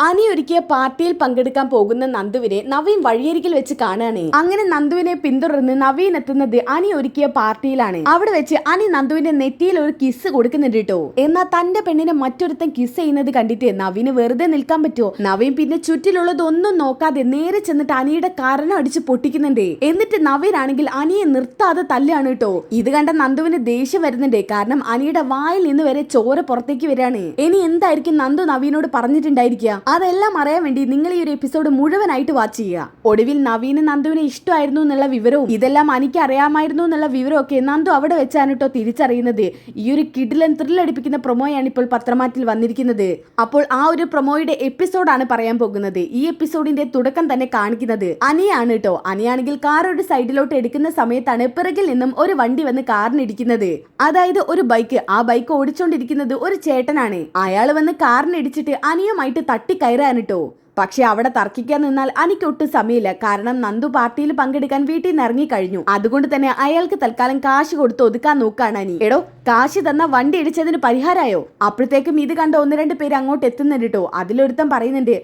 അനി ഒരുക്കിയ പാർട്ടിയിൽ പങ്കെടുക്കാൻ പോകുന്ന നന്ദുവിനെ നവീൻ വഴിയരികിൽ വെച്ച് കാണാണ്. അങ്ങനെ നന്ദുവിനെ പിന്തുടർന്ന് നവീൻ എത്തുന്നത് അനി ഒരുക്കിയ പാർട്ടിയിലാണ്. അവിടെ വെച്ച് അനി നന്ദുവിന്റെ നെറ്റിയിൽ ഒരു കിസ് കൊടുക്കുന്നുണ്ട് കേട്ടോ. എന്നാൽ തന്റെ പെണ്ണിനെ മറ്റൊരുത്തൻ കിസ് ചെയ്യുന്നത് കണ്ടിട്ട് നവീന് വെറുതെ നിൽക്കാൻ പറ്റുമോ? നവീൻ പിന്നെ ചുറ്റിലുള്ളതൊന്നും നോക്കാതെ നേരെ ചെന്നിട്ട് അനിയുടെ കാരണം അടിച്ച് പൊട്ടിക്കുന്നുണ്ട്. എന്നിട്ട് നവീൻ ആണെങ്കിൽ അനിയെ നിർത്താതെ തല്ലാണ് കേട്ടോ. ഇത് കണ്ട നന്ദുവിന് ദേഷ്യം വരുന്നുണ്ട്. കാരണം അനിയുടെ വായിൽ നിന്ന് വരെ ചോര പുറത്തേക്ക് വരികയാണ്. ഇനി എന്തായിരിക്കും നന്ദു നവീനോട് പറഞ്ഞിട്ടുണ്ടായിരിക്കുക? അതെല്ലാം അറിയാൻ വേണ്ടി നിങ്ങൾ ഈ ഒരു എപ്പിസോഡ് മുഴുവനായിട്ട് വാച്ച് ചെയ്യുക. ഒടുവിൽ നവീന് നന്ദുവിനെ ഇഷ്ടമായിരുന്നു എന്നുള്ള വിവരവും ഇതെല്ലാം അനിക്ക് അറിയാമായിരുന്നു എന്നുള്ള വിവരവും ഒക്കെ നന്ദു അവിടെ വെച്ചാണ് കേട്ടോ തിരിച്ചറിയുന്നത്. ഈ ഒരു കിഡിലൻ ത്രില്ലടിപ്പിക്കുന്ന പ്രൊമോയാണ് ഇപ്പോൾ പത്രമാറ്റിൽ വന്നിരിക്കുന്നത്. അപ്പോൾ ആ ഒരു പ്രൊമോയുടെ എപ്പിസോഡാണ് പറയാൻ പോകുന്നത്. ഈ എപ്പിസോഡിന്റെ തുടക്കം തന്നെ കാണിക്കുന്നത് അനിയാണ് കേട്ടോ. അനിയാണെങ്കിൽ കാർ ഒരു സൈഡിലോട്ട് എടുക്കുന്ന സമയത്താണ് പിറകിൽ നിന്നും ഒരു വണ്ടി വന്ന് കാറിനിടിക്കുന്നത്. അതായത് ഒരു ബൈക്ക്. ആ ബൈക്ക് ഓടിച്ചോണ്ടിരിക്കുന്നത് ഒരു ചേട്ടനാണ്. അയാൾ വന്ന് കാറിനിടിച്ചിട്ട് അനിയുമായിട്ട് തട്ടിക്കയറാനിട്ടോ. പക്ഷെ അവിടെ തർക്കിക്കാൻ നിന്നാൽ അനിക്ക് ഒട്ടും സമയമില്ല. കാരണം നന്ദു പാർട്ടിയിൽ പങ്കെടുക്കാൻ വീട്ടിൽ നിന്ന് ഇറങ്ങിക്കഴിഞ്ഞു. അതുകൊണ്ട് തന്നെ അയാൾക്ക് തൽക്കാലം കാശ് കൊടുത്ത് ഒതുക്കാൻ നോക്കാണ് അനി. എടോ, കാശ് തന്ന വണ്ടി ഇടിച്ചതിന് പരിഹാരമായോ? അപ്പോഴത്തേക്കും ഇത് കണ്ട 1-2 പേര് അങ്ങോട്ട് എത്തുന്നുണ്ട് കേട്ടോ. അതിലൊരുത്തൻ പറയുന്നുണ്ട്,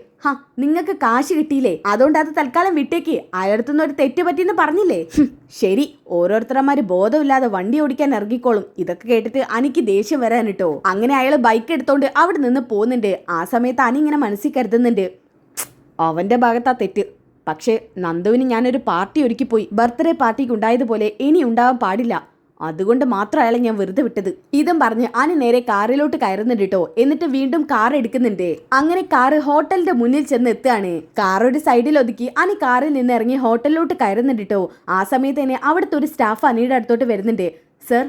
നിങ്ങൾക്ക് കാശ് കിട്ടിയില്ലേ, അതുകൊണ്ട് അത് തൽക്കാലം വിട്ടേക്ക്, അയാളടുത്തുനിന്ന് ഒരു തെറ്റ് പറ്റിയെന്ന് പറഞ്ഞില്ലേ? ശരി, ഓരോരുത്തരന്മാര് ബോധമില്ലാതെ വണ്ടി ഓടിക്കാൻ ഇറങ്ങിക്കോളും. ഇതൊക്കെ കേട്ടിട്ട് അനിക്ക് ദേഷ്യം വരാൻ കേട്ടോ. അങ്ങനെ അയാൾ ബൈക്ക് എടുത്തോണ്ട് അവിടെ നിന്ന് പോകുന്നുണ്ട്. ആ സമയത്ത് അനി ഇങ്ങനെ മനസ്സിൽ കരുതുന്നുണ്ട്, അവന്റെ ഭാഗത്താ തെറ്റ്. പക്ഷേ നന്ദുവിന് ഞാനൊരു പാർട്ടി ഒരുക്കിപ്പോയി. ബർത്ത്ഡേ പാർട്ടിക്ക് ഉണ്ടായതുപോലെ ഇനി ഉണ്ടാവാൻ പാടില്ല. അതുകൊണ്ട് മാത്രം അയാളെ ഞാൻ വെറുതെ വിട്ടത്. ഇതും പറഞ്ഞ് അനി നേരെ കാറിലോട്ട് കയറുന്നുണ്ട് കേട്ടോ. എന്നിട്ട് വീണ്ടും കാർ എടുക്കുന്നുണ്ട്. അങ്ങനെ കാറ് ഹോട്ടലിന്റെ മുന്നിൽ ചെന്ന് എത്തുകയാണ്. കാർ ഒരു സൈഡിൽ ഒതുക്കി അനി കാറിൽ നിന്ന് ഇറങ്ങി ഹോട്ടലിലോട്ട് കയറുന്നുണ്ട് കേട്ടോ. ആ സമയത്ത് തന്നെ അവിടുത്തെ ഒരു സ്റ്റാഫ് അനിയുടെ അടുത്തോട്ട് വരുന്നുണ്ട്. സർ,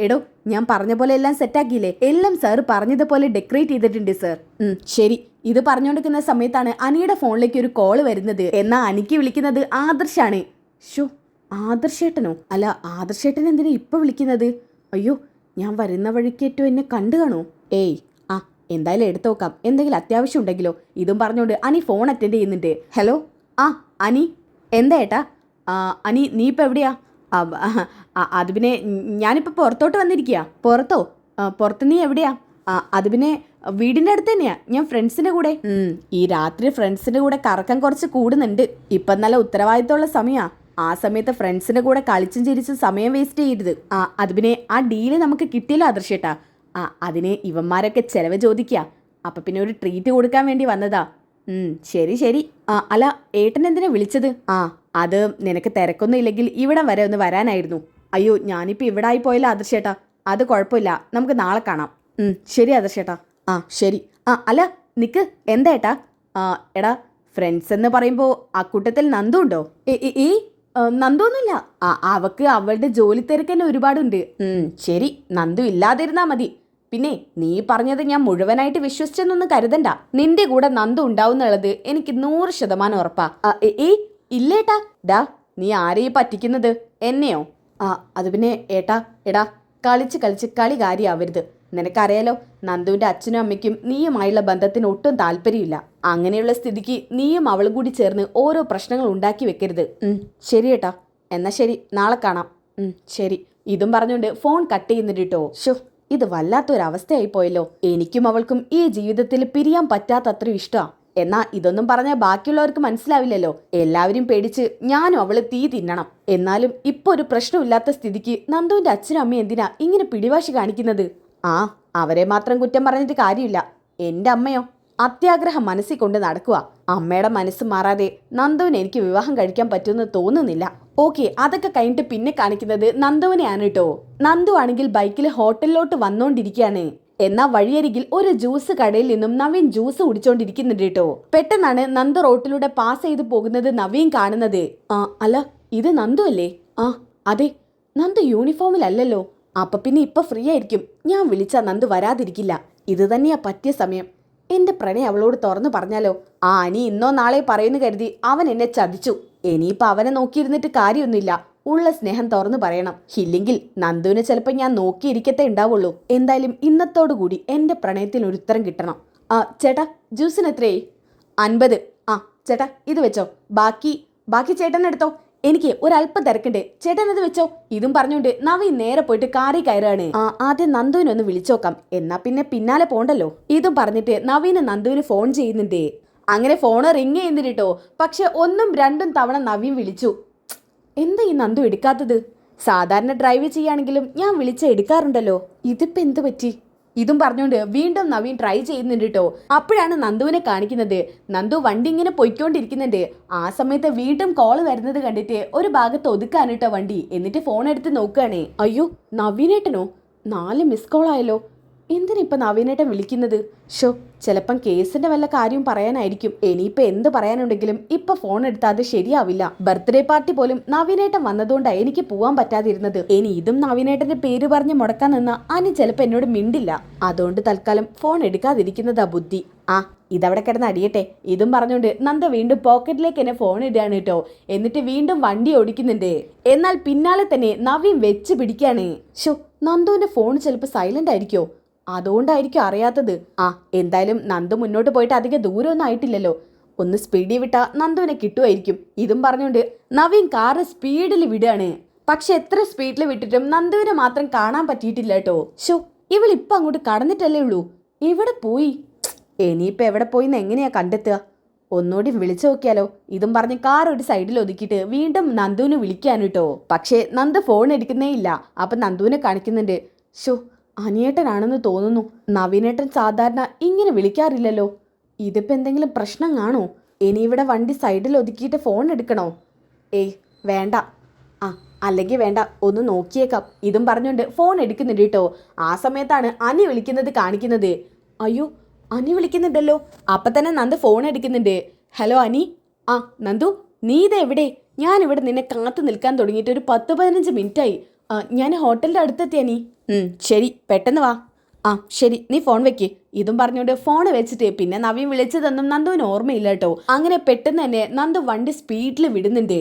എടോ, ഞാൻ പറഞ്ഞ പോലെ എല്ലാം സെറ്റാക്കിയില്ലേ? എല്ലാം സാർ പറഞ്ഞതുപോലെ ഡെക്കറേറ്റ് ചെയ്തിട്ടുണ്ട് സർ. ശരി. ഇത് പറഞ്ഞുകൊണ്ടിരിക്കുന്ന സമയത്താണ് അനിയുടെ ഫോണിലേക്ക് ഒരു കോള് വരുന്നത്. എന്നാ അനിക്ക് വിളിക്കുന്നത് ആദർശാണ്. ഷോ, ആദർശേട്ടനോ? അല്ല, ആദർശേട്ടൻ എന്തിനാ ഇപ്പൊ വിളിക്കുന്നത്? അയ്യോ, ഞാൻ വരുന്ന വഴിക്കേറ്റോ എന്നെ കണ്ടു കാണോ? ഏയ്, എന്തായാലും എടുത്തു നോക്കാം, എന്തെങ്കിലും അത്യാവശ്യം ഉണ്ടെങ്കിലോ. ഇതും പറഞ്ഞുകൊണ്ട് അനി ഫോൺ അറ്റൻഡ് ചെയ്യുന്നുണ്ട്. ഹലോ, അനി, എന്താ ഏട്ടാ? അനി, നീ ഇപ്പം എവിടെയാ? അത് പിന്നെ ഞാനിപ്പോൾ പുറത്തോട്ട് വന്നിരിക്കുക. പുറത്തോ? പുറത്ത് നീ എവിടെയാ? അത് പിന്നെ വീടിൻ്റെ അടുത്ത് തന്നെയാ. ഞാൻ ഫ്രണ്ട്സിൻ്റെ കൂടെ. ഈ രാത്രി ഫ്രണ്ട്സിൻ്റെ കൂടെ കറക്കം കുറച്ച് കൂടുന്നുണ്ട്. ഇപ്പം നല്ല ഉത്തരവാദിത്തമുള്ള സമയമാണ്. ആ സമയത്ത് ഫ്രണ്ട്സിൻ്റെ കൂടെ കളിച്ചും ചിരിച്ചും സമയം വേസ്റ്റ് ചെയ്യരുത്. അത് പിന്നെ ആ ഡീല് നമുക്ക് കിട്ടിയല്ലോ ആദർശേട്ടാ. അതിന് ഇവന്മാരൊക്കെ ചെലവ് ചോദിക്കുക. അപ്പം പിന്നെ ഒരു ട്രീറ്റ് കൊടുക്കാൻ വേണ്ടി വന്നതാ. ശരി ശരി. അല്ല, ഏട്ടൻ എന്തിനാ വിളിച്ചത്? അത് നിനക്ക് തിരക്കൊന്നും ഇല്ലെങ്കിൽ ഇവിടെ വരെ ഒന്ന് വരാനായിരുന്നു. അയ്യോ, ഞാനിപ്പോൾ ഇവിടെ ആയി പോയല്ലോ ആദർശേട്ടാ. അത് കുഴപ്പമില്ല, നമുക്ക് നാളെ കാണാം. ശരി ആദർശേട്ടാ. ശരി. അല്ല, നിക്ക്, എന്താ ഏട്ടാ? എടാ, ഫ്രണ്ട്സ് എന്ന് പറയുമ്പോൾ ആ കൂട്ടത്തിൽ നന്ദു ഉണ്ടോ? നന്ദൊന്നുമില്ല. അവക്ക് അവളുടെ ജോലി തിരക്കന്നെ ഒരുപാടുണ്ട്. ശരി, നന്ദു ഇല്ലാതിരുന്നാ മതി. പിന്നെ നീ പറഞ്ഞത് ഞാൻ മുഴുവനായിട്ട് വിശ്വസിച്ചെന്നൊന്നും കരുതണ്ട. നിന്റെ കൂടെ നന്ദു ഉണ്ടാവുന്നുള്ളത് എനിക്ക് 100% ഉറപ്പാ. ഇല്ലേട്ടാ. ഡാ, നീ ആരെയും പറ്റിക്കുന്നത്? എന്നെയോ? അത് പിന്നെ എടാ, കളിച്ച് കളിച്ച് കളി കാര്യമാവരുത്. നിനക്കറിയാലോ, നന്ദുവിന്റെ അച്ഛനും അമ്മയ്ക്കും നീയുമായുള്ള ബന്ധത്തിന് ഒട്ടും താല്പര്യമില്ല. അങ്ങനെയുള്ള സ്ഥിതിക്ക് നീയും അവളും കൂടി ചേർന്ന് ഓരോ പ്രശ്നങ്ങൾ ഉണ്ടാക്കി വെക്കരുത്. ശരി ഏട്ടാ, എന്നാ ശരി, നാളെ കാണാം. ശരി. ഇതും പറഞ്ഞുകൊണ്ട് ഫോൺ കട്ട് ചെയ്യുന്നുണ്ട് കേട്ടോ. ഷോ, ഇത് വല്ലാത്തൊരവസ്ഥയായി പോയല്ലോ. എനിക്കും അവൾക്കും ഈ ജീവിതത്തിൽ പിരിയാൻ പറ്റാത്തത്ര ഇഷ്ടമാണ്. എന്നാ ഇതൊന്നും പറഞ്ഞാൽ ബാക്കിയുള്ളവർക്ക് മനസ്സിലാവില്ലല്ലോ. എല്ലാവരും പേടിച്ച് ഞാനും അവള് തീ തിന്നണം. എന്നാലും ഇപ്പൊ ഒരു പ്രശ്നമില്ലാത്ത സ്ഥിതിക്ക് നന്ദുവിന്റെ അച്ഛനും അമ്മയും എന്തിനാ ഇങ്ങനെ പിടിവാശി കാണിക്കുന്നത്? അവരെ മാത്രം കുറ്റം പറഞ്ഞിട്ട് കാര്യമില്ല. എൻ്റെ അമ്മയോ അത്യാഗ്രഹം മനസ്സിൽ കൊണ്ട് നടക്കുക. അമ്മയുടെ മനസ്സ് മാറാതെ നന്ദുവിനെ എനിക്ക് വിവാഹം കഴിക്കാൻ പറ്റുമെന്ന് തോന്നുന്നില്ല. ഓക്കെ, അതൊക്കെ കഴിഞ്ഞിട്ട് പിന്നെ കാണിക്കുന്നത് നന്ദുവിനെയാണ് കേട്ടോ. നന്ദു ആണെങ്കിൽ ബൈക്കിൽ ഹോട്ടലിലോട്ട് വന്നോണ്ടിരിക്കുകയാണ്. എന്നാ വഴിയരികിൽ ഒരു ജ്യൂസ് കടയിൽ നിന്നും നവീൻ ജ്യൂസ് കുടിച്ചോണ്ടിരിക്കുന്നുണ്ട് കേട്ടോ. പെട്ടെന്നാണ് നന്ദു റോട്ടിലൂടെ പാസ് ചെയ്ത് പോകുന്നത് നവീൻ കാണുന്നത്. അല്ല, ഇത് നന്ദു അല്ലേ? അതെ. നന്ദു യൂണിഫോമിലല്ലല്ലോ. അപ്പൊ പിന്നെ ഇപ്പൊ ഫ്രീ ആയിരിക്കും. ഞാൻ വിളിച്ചാ നന്ദു വരാതിരിക്കില്ല. ഇത് തന്നെയാ പറ്റിയ സമയം. എന്റെ പ്രണയം അവളോട് തുറന്നു പറഞ്ഞാലോ? അനി ഇന്നോ നാളെ പറയുന്നു കരുതി അവൻ എന്നെ ചതിച്ചു. ഇനിയിപ്പൊ അവനെ നോക്കിയിരുന്നിട്ട് കാര്യമൊന്നുമില്ല. ഉള്ള സ്നേഹം തുറന്നു പറയണം. ഇല്ലെങ്കിൽ നന്ദുവിനെ ചിലപ്പോൾ ഞാൻ നോക്കിയിരിക്കത്തേ ഉണ്ടാവുള്ളൂ. എന്തായാലും ഇന്നത്തോടുകൂടി എന്റെ പ്രണയത്തിന് ഒരു ഉത്തരം കിട്ടണം. ചേട്ടാ, ജ്യൂസിന് എത്രയായി? 50. ചേട്ടാ, ഇത് വെച്ചോ. ബാക്കി ചേട്ടൻ എടുത്തോ. എനിക്ക് ഒരല്പം തിരക്കുണ്ട്, ചേട്ടൻ ഇത് വെച്ചോ. ഇതും പറഞ്ഞുകൊണ്ട് നവീൻ നേരെ പോയിട്ട് കാറി കയറാണ്. ആദ്യം നന്ദുവിനൊന്ന് വിളിച്ചോക്കാം, എന്നാ പിന്നെ പിന്നാലെ പോണ്ടല്ലോ. ഇതും പറഞ്ഞിട്ട് നവീന് നന്ദുവിന് ഫോൺ ചെയ്യുന്നുണ്ട്. അങ്ങനെ ഫോണ് റിങ് ചെയ്യുന്നിട്ടോ. പക്ഷെ ഒന്നും രണ്ടും തവണ നവീൻ വിളിച്ചു. എന്താ ഈ നന്ദു എടുക്കാത്തത്? സാധാരണ ഡ്രൈവ് ചെയ്യാണെങ്കിലും ഞാൻ വിളിച്ച എടുക്കാറുണ്ടല്ലോ, ഇതിപ്പോ എന്ത് പറ്റി? ഇതും പറഞ്ഞുകൊണ്ട് വീണ്ടും നവീൻ ട്രൈ ചെയ്യുന്നുണ്ട് കേട്ടോ. അപ്പോഴാണ് നന്ദുവിനെ കാണിക്കുന്നത്. നന്ദു വണ്ടി ഇങ്ങനെ പൊയ്ക്കൊണ്ടിരിക്കുന്നുണ്ട്. ആ സമയത്ത് വീണ്ടും കോള് വരുന്നത് കണ്ടിട്ട് ഒരു ഭാഗത്ത് ഒതുക്കാനിട്ടോ വണ്ടി. എന്നിട്ട് ഫോൺ എടുത്ത് നോക്കുകയാണേ. അയ്യോ, നവീനേട്ടനോ? 4 മിസ് കോൾ ആയല്ലോ. എന്തിനിപ്പൊ നവീനേട്ടൻ വിളിക്കുന്നത്? ഷോ, ചിലപ്പം കേസിന്റെ വല്ല കാര്യവും പറയാനായിരിക്കും. ഇനിയിപ്പൊ എന്ത് പറയാനുണ്ടെങ്കിലും ഇപ്പൊ ഫോൺ എടുത്താൽ അത് ശരിയാവില്ല. ബർത്ത്ഡേ പാർട്ടി പോലും നവീനേട്ടൻ വന്നതുകൊണ്ടാണ് എനിക്ക് പോവാൻ പറ്റാതിരുന്നത്. ഇനി ഇതും നവീനേട്ടന്റെ പേര് പറഞ്ഞ് മുടക്കാൻ നിന്ന അനി ചിലപ്പോ എന്നോട് മിണ്ടില്ല. അതുകൊണ്ട് തൽക്കാലം ഫോൺ എടുക്കാതിരിക്കുന്നതാ ബുദ്ധി. ആ, ഇതവിടെ കിടന്ന് അടിയട്ടെ. ഇതും പറഞ്ഞുകൊണ്ട് നന്ദ വീണ്ടും പോക്കറ്റിലേക്ക് എന്നെ ഫോൺ ഇടുകയാണ് കേട്ടോ. എന്നിട്ട് വീണ്ടും വണ്ടി ഓടിക്കുന്നുണ്ട്. എന്നാൽ പിന്നാലെ തന്നെ നവീൻ വെച്ച് പിടിക്കാണ്. ഷോ, നന്ദുവിന്റെ ഫോൺ ചിലപ്പോൾ സൈലന്റ് ആയിരിക്കോ? അതുകൊണ്ടായിരിക്കും അറിയാത്തത്. ആ, എന്തായാലും നന്ദു മുന്നോട്ട് പോയിട്ട് അധികം ദൂരമൊന്നും ആയിട്ടില്ലല്ലോ. ഒന്ന് സ്പീഡിൽ വിട്ടാ നന്ദുവിനെ കിട്ടുമായിരിക്കും. ഇതും പറഞ്ഞുകൊണ്ട് നവീൻ കാറ് സ്പീഡിൽ വിടുകയാണ്. പക്ഷെ എത്ര സ്പീഡിൽ വിട്ടിട്ടും നന്ദുവിനെ മാത്രം കാണാൻ പറ്റിയിട്ടില്ല കേട്ടോ. ഷോ, ഇവളിപ്പം അങ്ങോട്ട് കടന്നിട്ടല്ലേ ഉള്ളൂ. എവിടെ പോയി? ഇനിയിപ്പോൾ എവിടെ പോയിന്ന് എങ്ങനെയാ കണ്ടെത്തുക? ഒന്നുകൂടി വിളിച്ചു നോക്കിയാലോ? ഇതും പറഞ്ഞ് കാർ ഒരു സൈഡിൽ ഒതുക്കിയിട്ട് വീണ്ടും നന്ദുവിനെ വിളിക്കാൻ കേട്ടോ. പക്ഷേ നന്ദു ഫോൺ എടുക്കുന്നേ ഇല്ല. അപ്പം നന്ദുവിനെ കാണിക്കുന്നുണ്ട്. ഷോ, അനിയേട്ടനാണെന്ന് തോന്നുന്നു. നവീനേട്ടൻ സാധാരണ ഇങ്ങനെ വിളിക്കാറില്ലല്ലോ. ഇതിപ്പോൾ എന്തെങ്കിലും പ്രശ്നം കാണോ? ഇനി ഇവിടെ വണ്ടി സൈഡിൽ ഒതുക്കിയിട്ട് ഫോൺ എടുക്കണോ? ഏയ് വേണ്ട. ആ, അല്ലെങ്കിൽ വേണ്ട, ഒന്ന് നോക്കിയേക്കാം. ഇതും പറഞ്ഞുകൊണ്ട് ഫോൺ എടുക്കുന്നുണ്ട് കേട്ടോ. ആ സമയത്താണ് അനി വിളിക്കുന്നത് കാണിക്കുന്നത്. അയ്യോ, അനി വിളിക്കുന്നുണ്ടല്ലോ. അപ്പം തന്നെ നന്ദു ഫോൺ എടുക്കുന്നുണ്ട്. ഹലോ അനി. ആ നന്ദു, നീ ഇതെവിടെ? ഞാനിവിടെ നിന്നെ കാത്തു നിൽക്കാൻ തുടങ്ങിയിട്ട് ഒരു 10-15 മിനിറ്റായി. ഞാൻ ഹോട്ടലിൻ്റെ അടുത്തെത്തിയ നീ. ശരി, പെട്ടെന്ന് വാ. ആ ശരി, നീ ഫോൺ വെക്ക്. ഇതും പറഞ്ഞുകൊണ്ട് ഫോൺ വെച്ചിട്ട് പിന്നെ നവീൻ വിളിച്ചതൊന്നും നന്ദുവിന് ഓർമ്മയില്ല കേട്ടോ. അങ്ങനെ പെട്ടെന്ന് തന്നെ നന്ദു വണ്ടി സ്പീഡിൽ വിടുന്നുണ്ട്.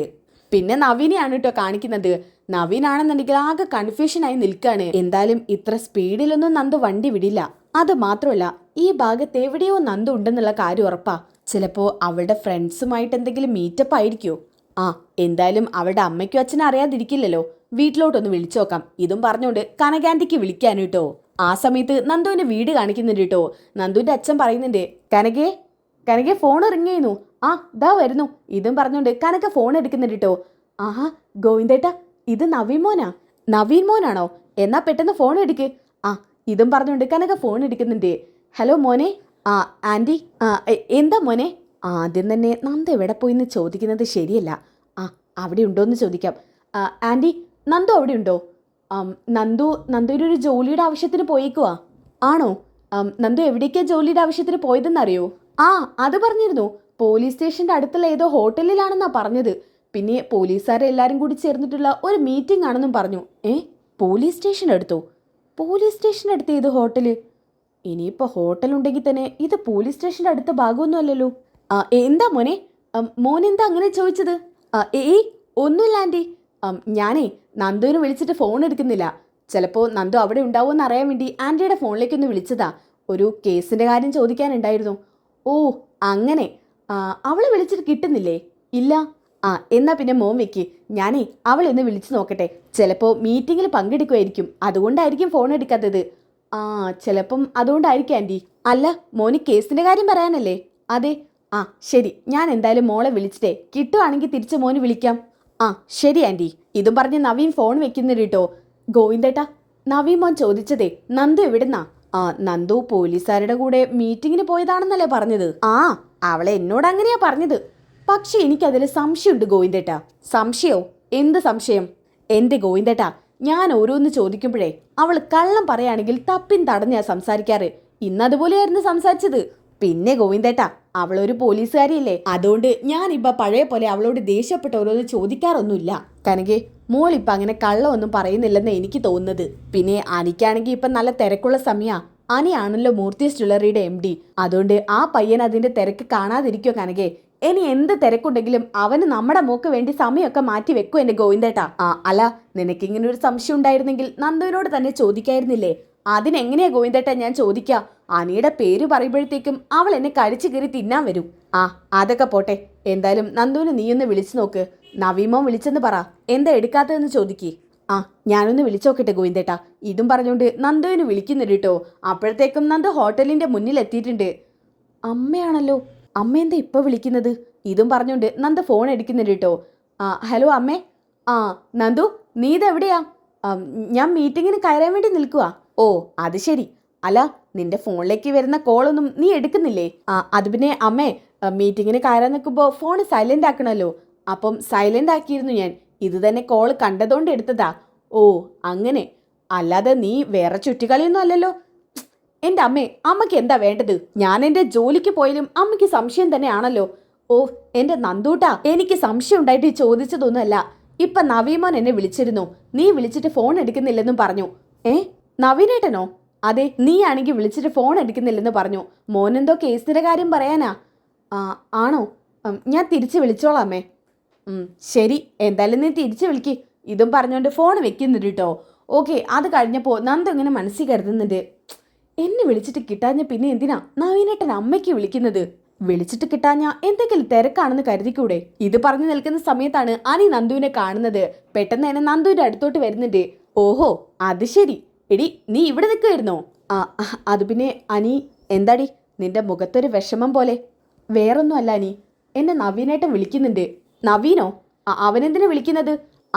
പിന്നെ നവീനെയാണ് കേട്ടോ കാണിക്കുന്നത്. നവീനാണെന്നുണ്ടെങ്കിൽ ആകെ കൺഫ്യൂഷനായി നിൽക്കുകയാണ്. എന്തായാലും ഇത്ര സ്പീഡിലൊന്നും നന്ദു വണ്ടി വിടില്ല. അത് മാത്രമല്ല, ഈ ഭാഗത്ത് എവിടെയോ നന്ദു ഉണ്ടെന്നുള്ള കാര്യം ഉറപ്പാ. ചിലപ്പോൾ അവളുടെ ഫ്രണ്ട്സുമായിട്ട് എന്തെങ്കിലും മീറ്റപ്പ് ആയിരിക്കുമോ? ആ, എന്തായാലും അവളുടെ അമ്മയ്ക്കും അച്ഛനും അറിയാതിരിക്കില്ലല്ലോ. വീട്ടിലോട്ടൊന്ന് വിളിച്ചു നോക്കാം. ഇതും പറഞ്ഞുകൊണ്ട് കനകാന്റിക്ക് വിളിക്കാൻ കേട്ടോ. ആ സമയത്ത് നന്ദുവിന്റെ വീട് കാണിക്കുന്നുണ്ട് കേട്ടോ. നന്ദുവിന്റെ അച്ഛൻ പറയുന്നുണ്ട്, കനകേ കനകെ ഫോൺ റിങ് ചെയ്യുന്നു. ആ ദാ വരുന്നു. ഇതും പറഞ്ഞുകൊണ്ട് കനക ഫോൺ എടുക്കുന്നുണ്ട് കേട്ടോ. ആഹാ, ഗോവിന്ദേട്ടാ, ഇത് നവീൻ മോനാ? നവീൻ മോനാണോ? എന്നാ പെട്ടെന്ന് ഫോൺ എടുക്ക്. ആ, ഇതും പറഞ്ഞുകൊണ്ട് കനക ഫോൺ എടുക്കുന്നുണ്ട്. ഹലോ മോനെ. ആ ആൻറ്റി. എന്താ മോനെ? ആദ്യം തന്നെ നന്ദ എവിടെ പോയിന്ന് ചോദിക്കുന്നത് ശരിയല്ല. ആ, അവിടെ ഉണ്ടോയെന്ന് ചോദിക്കാം. ആൻറ്റി, നന്ദു അവിടെ ഉണ്ടോ? നന്ദുവിൻ്റെ ഒരു ജോലിയുടെ ആവശ്യത്തിന് പോയേക്കുവാ. ആണോ? നന്ദു എവിടേക്കാണ് ജോലിയുടെ ആവശ്യത്തിന് പോയതെന്നറിയോ? ആ, അത് പറഞ്ഞിരുന്നു. പോലീസ് സ്റ്റേഷൻ്റെ അടുത്തുള്ള ഏതോ ഹോട്ടലിലാണെന്നാ പറഞ്ഞത്. പിന്നെ പോലീസുകാരെല്ലാവരും കൂടി ചേർന്നിട്ടുള്ള ഒരു മീറ്റിംഗ് ആണെന്നും പറഞ്ഞു. പോലീസ് സ്റ്റേഷൻ അടുത്തോ? പോലീസ് സ്റ്റേഷൻ അടുത്ത് ഏത് ഹോട്ടല്? ഇനിയിപ്പോൾ ഹോട്ടലുണ്ടെങ്കിൽ തന്നെ ഇത് പോലീസ് സ്റ്റേഷൻ്റെ അടുത്ത ഭാഗമൊന്നും അല്ലല്ലോ. എന്താ മോനെ? മോനെന്താ അങ്ങനെ ചോദിച്ചത്? ഏയ് ഒന്നുമില്ല ആൻറ്റി. ഞാനേ നന്ദുവിനെ വിളിച്ചിട്ട് ഫോൺ എടുക്കുന്നില്ല. ചിലപ്പോൾ നന്ദു അവിടെ ഉണ്ടാവുമെന്ന് അറിയാൻ വേണ്ടി ആൻറ്റിയുടെ ഫോണിലേക്കൊന്ന് വിളിച്ചതാ. ഒരു കേസിൻ്റെ കാര്യം ചോദിക്കാനുണ്ടായിരുന്നു. ഓ അങ്ങനെ. അവളെ വിളിച്ചിട്ട് കിട്ടുന്നില്ലേ? ഇല്ല. എന്നാ പിന്നെ മോൻ വെക്ക്. ഞാനേ അവളെ ഒന്ന് വിളിച്ചു നോക്കട്ടെ. ചിലപ്പോൾ മീറ്റിങ്ങിൽ പങ്കെടുക്കുമായിരിക്കും. അതുകൊണ്ടായിരിക്കും ഫോൺ എടുക്കാത്തത്. ചിലപ്പം അതുകൊണ്ടായിരിക്കും ആൻറ്റി. അല്ല, മോന് കേസിൻ്റെ കാര്യം പറയാനല്ലേ? അതെ. ശരി, ഞാൻ എന്തായാലും മോളെ വിളിച്ചിട്ടേ കിട്ടുവാണെങ്കിൽ തിരിച്ച് മോന് വിളിക്കാം. ശരി ആൻറ്റി. ഇതും പറഞ്ഞ് നവീൻ ഫോൺ വെക്കുന്നുണ്ട് കേട്ടോ. ഗോവിന്ദേട്ടാ, നവീൻ മോൻ ചോദിച്ചതേ നന്ദു എവിടുന്നാ? നന്ദു പോലീസുകാരുടെ കൂടെ മീറ്റിങ്ങിന് പോയതാണെന്നല്ലേ പറഞ്ഞത്? അവളെ എന്നോട് അങ്ങനെയാ പറഞ്ഞത്. പക്ഷെ എനിക്കതിൽ സംശയമുണ്ട് ഗോവിന്ദേട്ടാ. സംശയോ? എന്ത് സംശയം? എൻ്റെ ഗോവിന്ദേട്ടാ, ഞാൻ ഓരോന്ന് ചോദിക്കുമ്പോഴേ അവൾ കള്ളം പറയുകയാണെങ്കിൽ തപ്പിൻ തടഞ്ഞാ സംസാരിക്കാറ്. ഇന്നതുപോലെയായിരുന്നു സംസാരിച്ചത്. പിന്നെ ഗോവിന്ദേട്ടാ, അവളൊരു പോലീസുകാരിയല്ലേ. അതുകൊണ്ട് ഞാനിപ്പോൾ പഴയ പോലെ അവളോട് ദേഷ്യപ്പെട്ട ഓരോന്ന് ചോദിക്കാറൊന്നുമില്ല. കനകെ, മോളിപ്പോൾ അങ്ങനെ കള്ളമൊന്നും പറയുന്നില്ലെന്ന് എനിക്ക് തോന്നുന്നത്. പിന്നെ അനിക്കാണെങ്കിൽ ഇപ്പം നല്ല തിരക്കുള്ള സമയമാണ്. അനിയാണല്ലോ മൂർത്തീസ് ജ്വല്ലറിയുടെ MD. അതുകൊണ്ട് ആ പയ്യൻ അതിൻ്റെ തിരക്ക് കാണാതിരിക്കോ കനകെ? ഇനി എന്ത് തിരക്കുണ്ടെങ്കിലും അവന് നമ്മുടെ മോക്ക് വേണ്ടി സമയമൊക്കെ മാറ്റി വെക്കും എൻ്റെ ഗോവിന്ദേട്ടാ. അല്ല, നിനക്കിങ്ങനെ ഒരു സംശയം ഉണ്ടായിരുന്നെങ്കിൽ നന്ദുവിനോട് തന്നെ ചോദിക്കായിരുന്നില്ലേ? അതിനെങ്ങനെയാ ഗോവിന്ദേട്ടാ ഞാൻ ചോദിക്കാം? അനിയുടെ പേര് പറയുമ്പോഴത്തേക്കും അവൾ എന്നെ കടിച്ചു കയറി തിന്നാൻ വരും. അതൊക്കെ പോട്ടെ. എന്തായാലും നന്ദുവിനെ നീയൊന്ന് വിളിച്ചു നോക്ക്. നവീമോ വിളിച്ചെന്ന് പറ. എന്താ എടുക്കാത്തതെന്ന് ചോദിക്കേ. ഞാനൊന്ന് വിളിച്ചു നോക്കട്ടെ ഗോവിന്ദേട്ടാ. ഇതും പറഞ്ഞുകൊണ്ട് നന്ദുവിന് വിളിക്കുന്നുണ്ട് കേട്ടോ. അപ്പോഴത്തേക്കും നന്ദു ഹോട്ടലിൻ്റെ മുന്നിൽ എത്തിയിട്ടുണ്ട്. അമ്മയാണല്ലോ. അമ്മ എന്താ ഇപ്പൊ വിളിക്കുന്നത്? ഇതും പറഞ്ഞുകൊണ്ട് നന്ദ ഫോൺ എടുക്കുന്നുണ്ട് കേട്ടോ. ഹലോ അമ്മേ. നന്ദു, നീ ഇതെവിടെയാ? ഞാൻ മീറ്റിങ്ങിന് കയറാൻ വേണ്ടി നിൽക്കുക. ഓ അത് ശരി. അല്ല, നിന്റെ ഫോണിലേക്ക് വരുന്ന കോളൊന്നും നീ എടുക്കുന്നില്ലേ? അത് പിന്നെ അമ്മേ, മീറ്റിങ്ങിന് കയറാൻ നിൽക്കുമ്പോൾ ഫോൺ സൈലന്റ് ആക്കണല്ലോ. അപ്പം സൈലന്റ് ആക്കിയിരുന്നു ഞാൻ. ഇത് തന്നെ കോള് കണ്ടതുകൊണ്ട് എടുത്തതാ. ഓ അങ്ങനെ. അല്ലാതെ നീ വേറെ ചുറ്റിക്കളിയൊന്നും അല്ലല്ലോ. എൻ്റെ അമ്മേ, അമ്മയ്ക്ക് എന്താ വേണ്ടത്? ഞാൻ എൻ്റെ ജോലിക്ക് പോയാലും അമ്മയ്ക്ക് സംശയം തന്നെയാണല്ലോ. ഓ എൻ്റെ നന്ദൂട്ടാ, എനിക്ക് സംശയം ഉണ്ടായിട്ട് ചോദിച്ചതൊന്നുമല്ല. ഇപ്പൊ നവീമോൻ എന്നെ വിളിച്ചിരുന്നു. നീ വിളിച്ചിട്ട് ഫോൺ എടുക്കുന്നില്ലെന്നും പറഞ്ഞു. നവീനേട്ടനോ? അതെ, നീ ആണെങ്കിൽ വിളിച്ചിട്ട് ഫോൺ എടുക്കുന്നില്ലെന്ന് പറഞ്ഞു. മോനെന്തോ കേസിന്റെ കാര്യം പറയാനാ? ആണോ? ഞാൻ തിരിച്ച് വിളിച്ചോളാമേ. ശരി, എന്തായാലും നീ തിരിച്ച് വിളിക്ക്. ഇതും പറഞ്ഞുകൊണ്ട് ഫോൺ വെക്കുന്നുണ്ട് കേട്ടോ. ഓക്കെ, അത് കഴിഞ്ഞപ്പോൾ നന്ദു ഇങ്ങനെ മനസ്സിൽ കരുതുന്നുണ്ട്, എന്നെ വിളിച്ചിട്ട് കിട്ടാഞ്ഞ പിന്നെ എന്തിനാ നവീനേട്ടൻ അമ്മയ്ക്ക് വിളിക്കുന്നത്? വിളിച്ചിട്ട് കിട്ടാഞ്ഞ എന്തെങ്കിലും തിരക്കാണെന്ന് കരുതിക്കൂടെ? ഇത് പറഞ്ഞു നിൽക്കുന്ന സമയത്താണ് അനി നന്ദുവിനെ കാണുന്നത്. പെട്ടെന്ന് തന്നെ നന്ദുവിന്റെ അടുത്തോട്ട് വരുന്നുണ്ട്. ഓഹോ അത് ശരി. എടി, നീ ഇവിടെ നിൽക്കുമായിരുന്നോ? അത് പിന്നെ അനി, എന്താടി നിന്റെ മുഖത്തൊരു വിഷമം പോലെ? വേറൊന്നും അല്ല അനി, എന്നെ നവീനേട്ടൻ വിളിക്കുന്നുണ്ട്. നവീനോ? അവനെന്തിനാ വിളിക്കുന്നത്?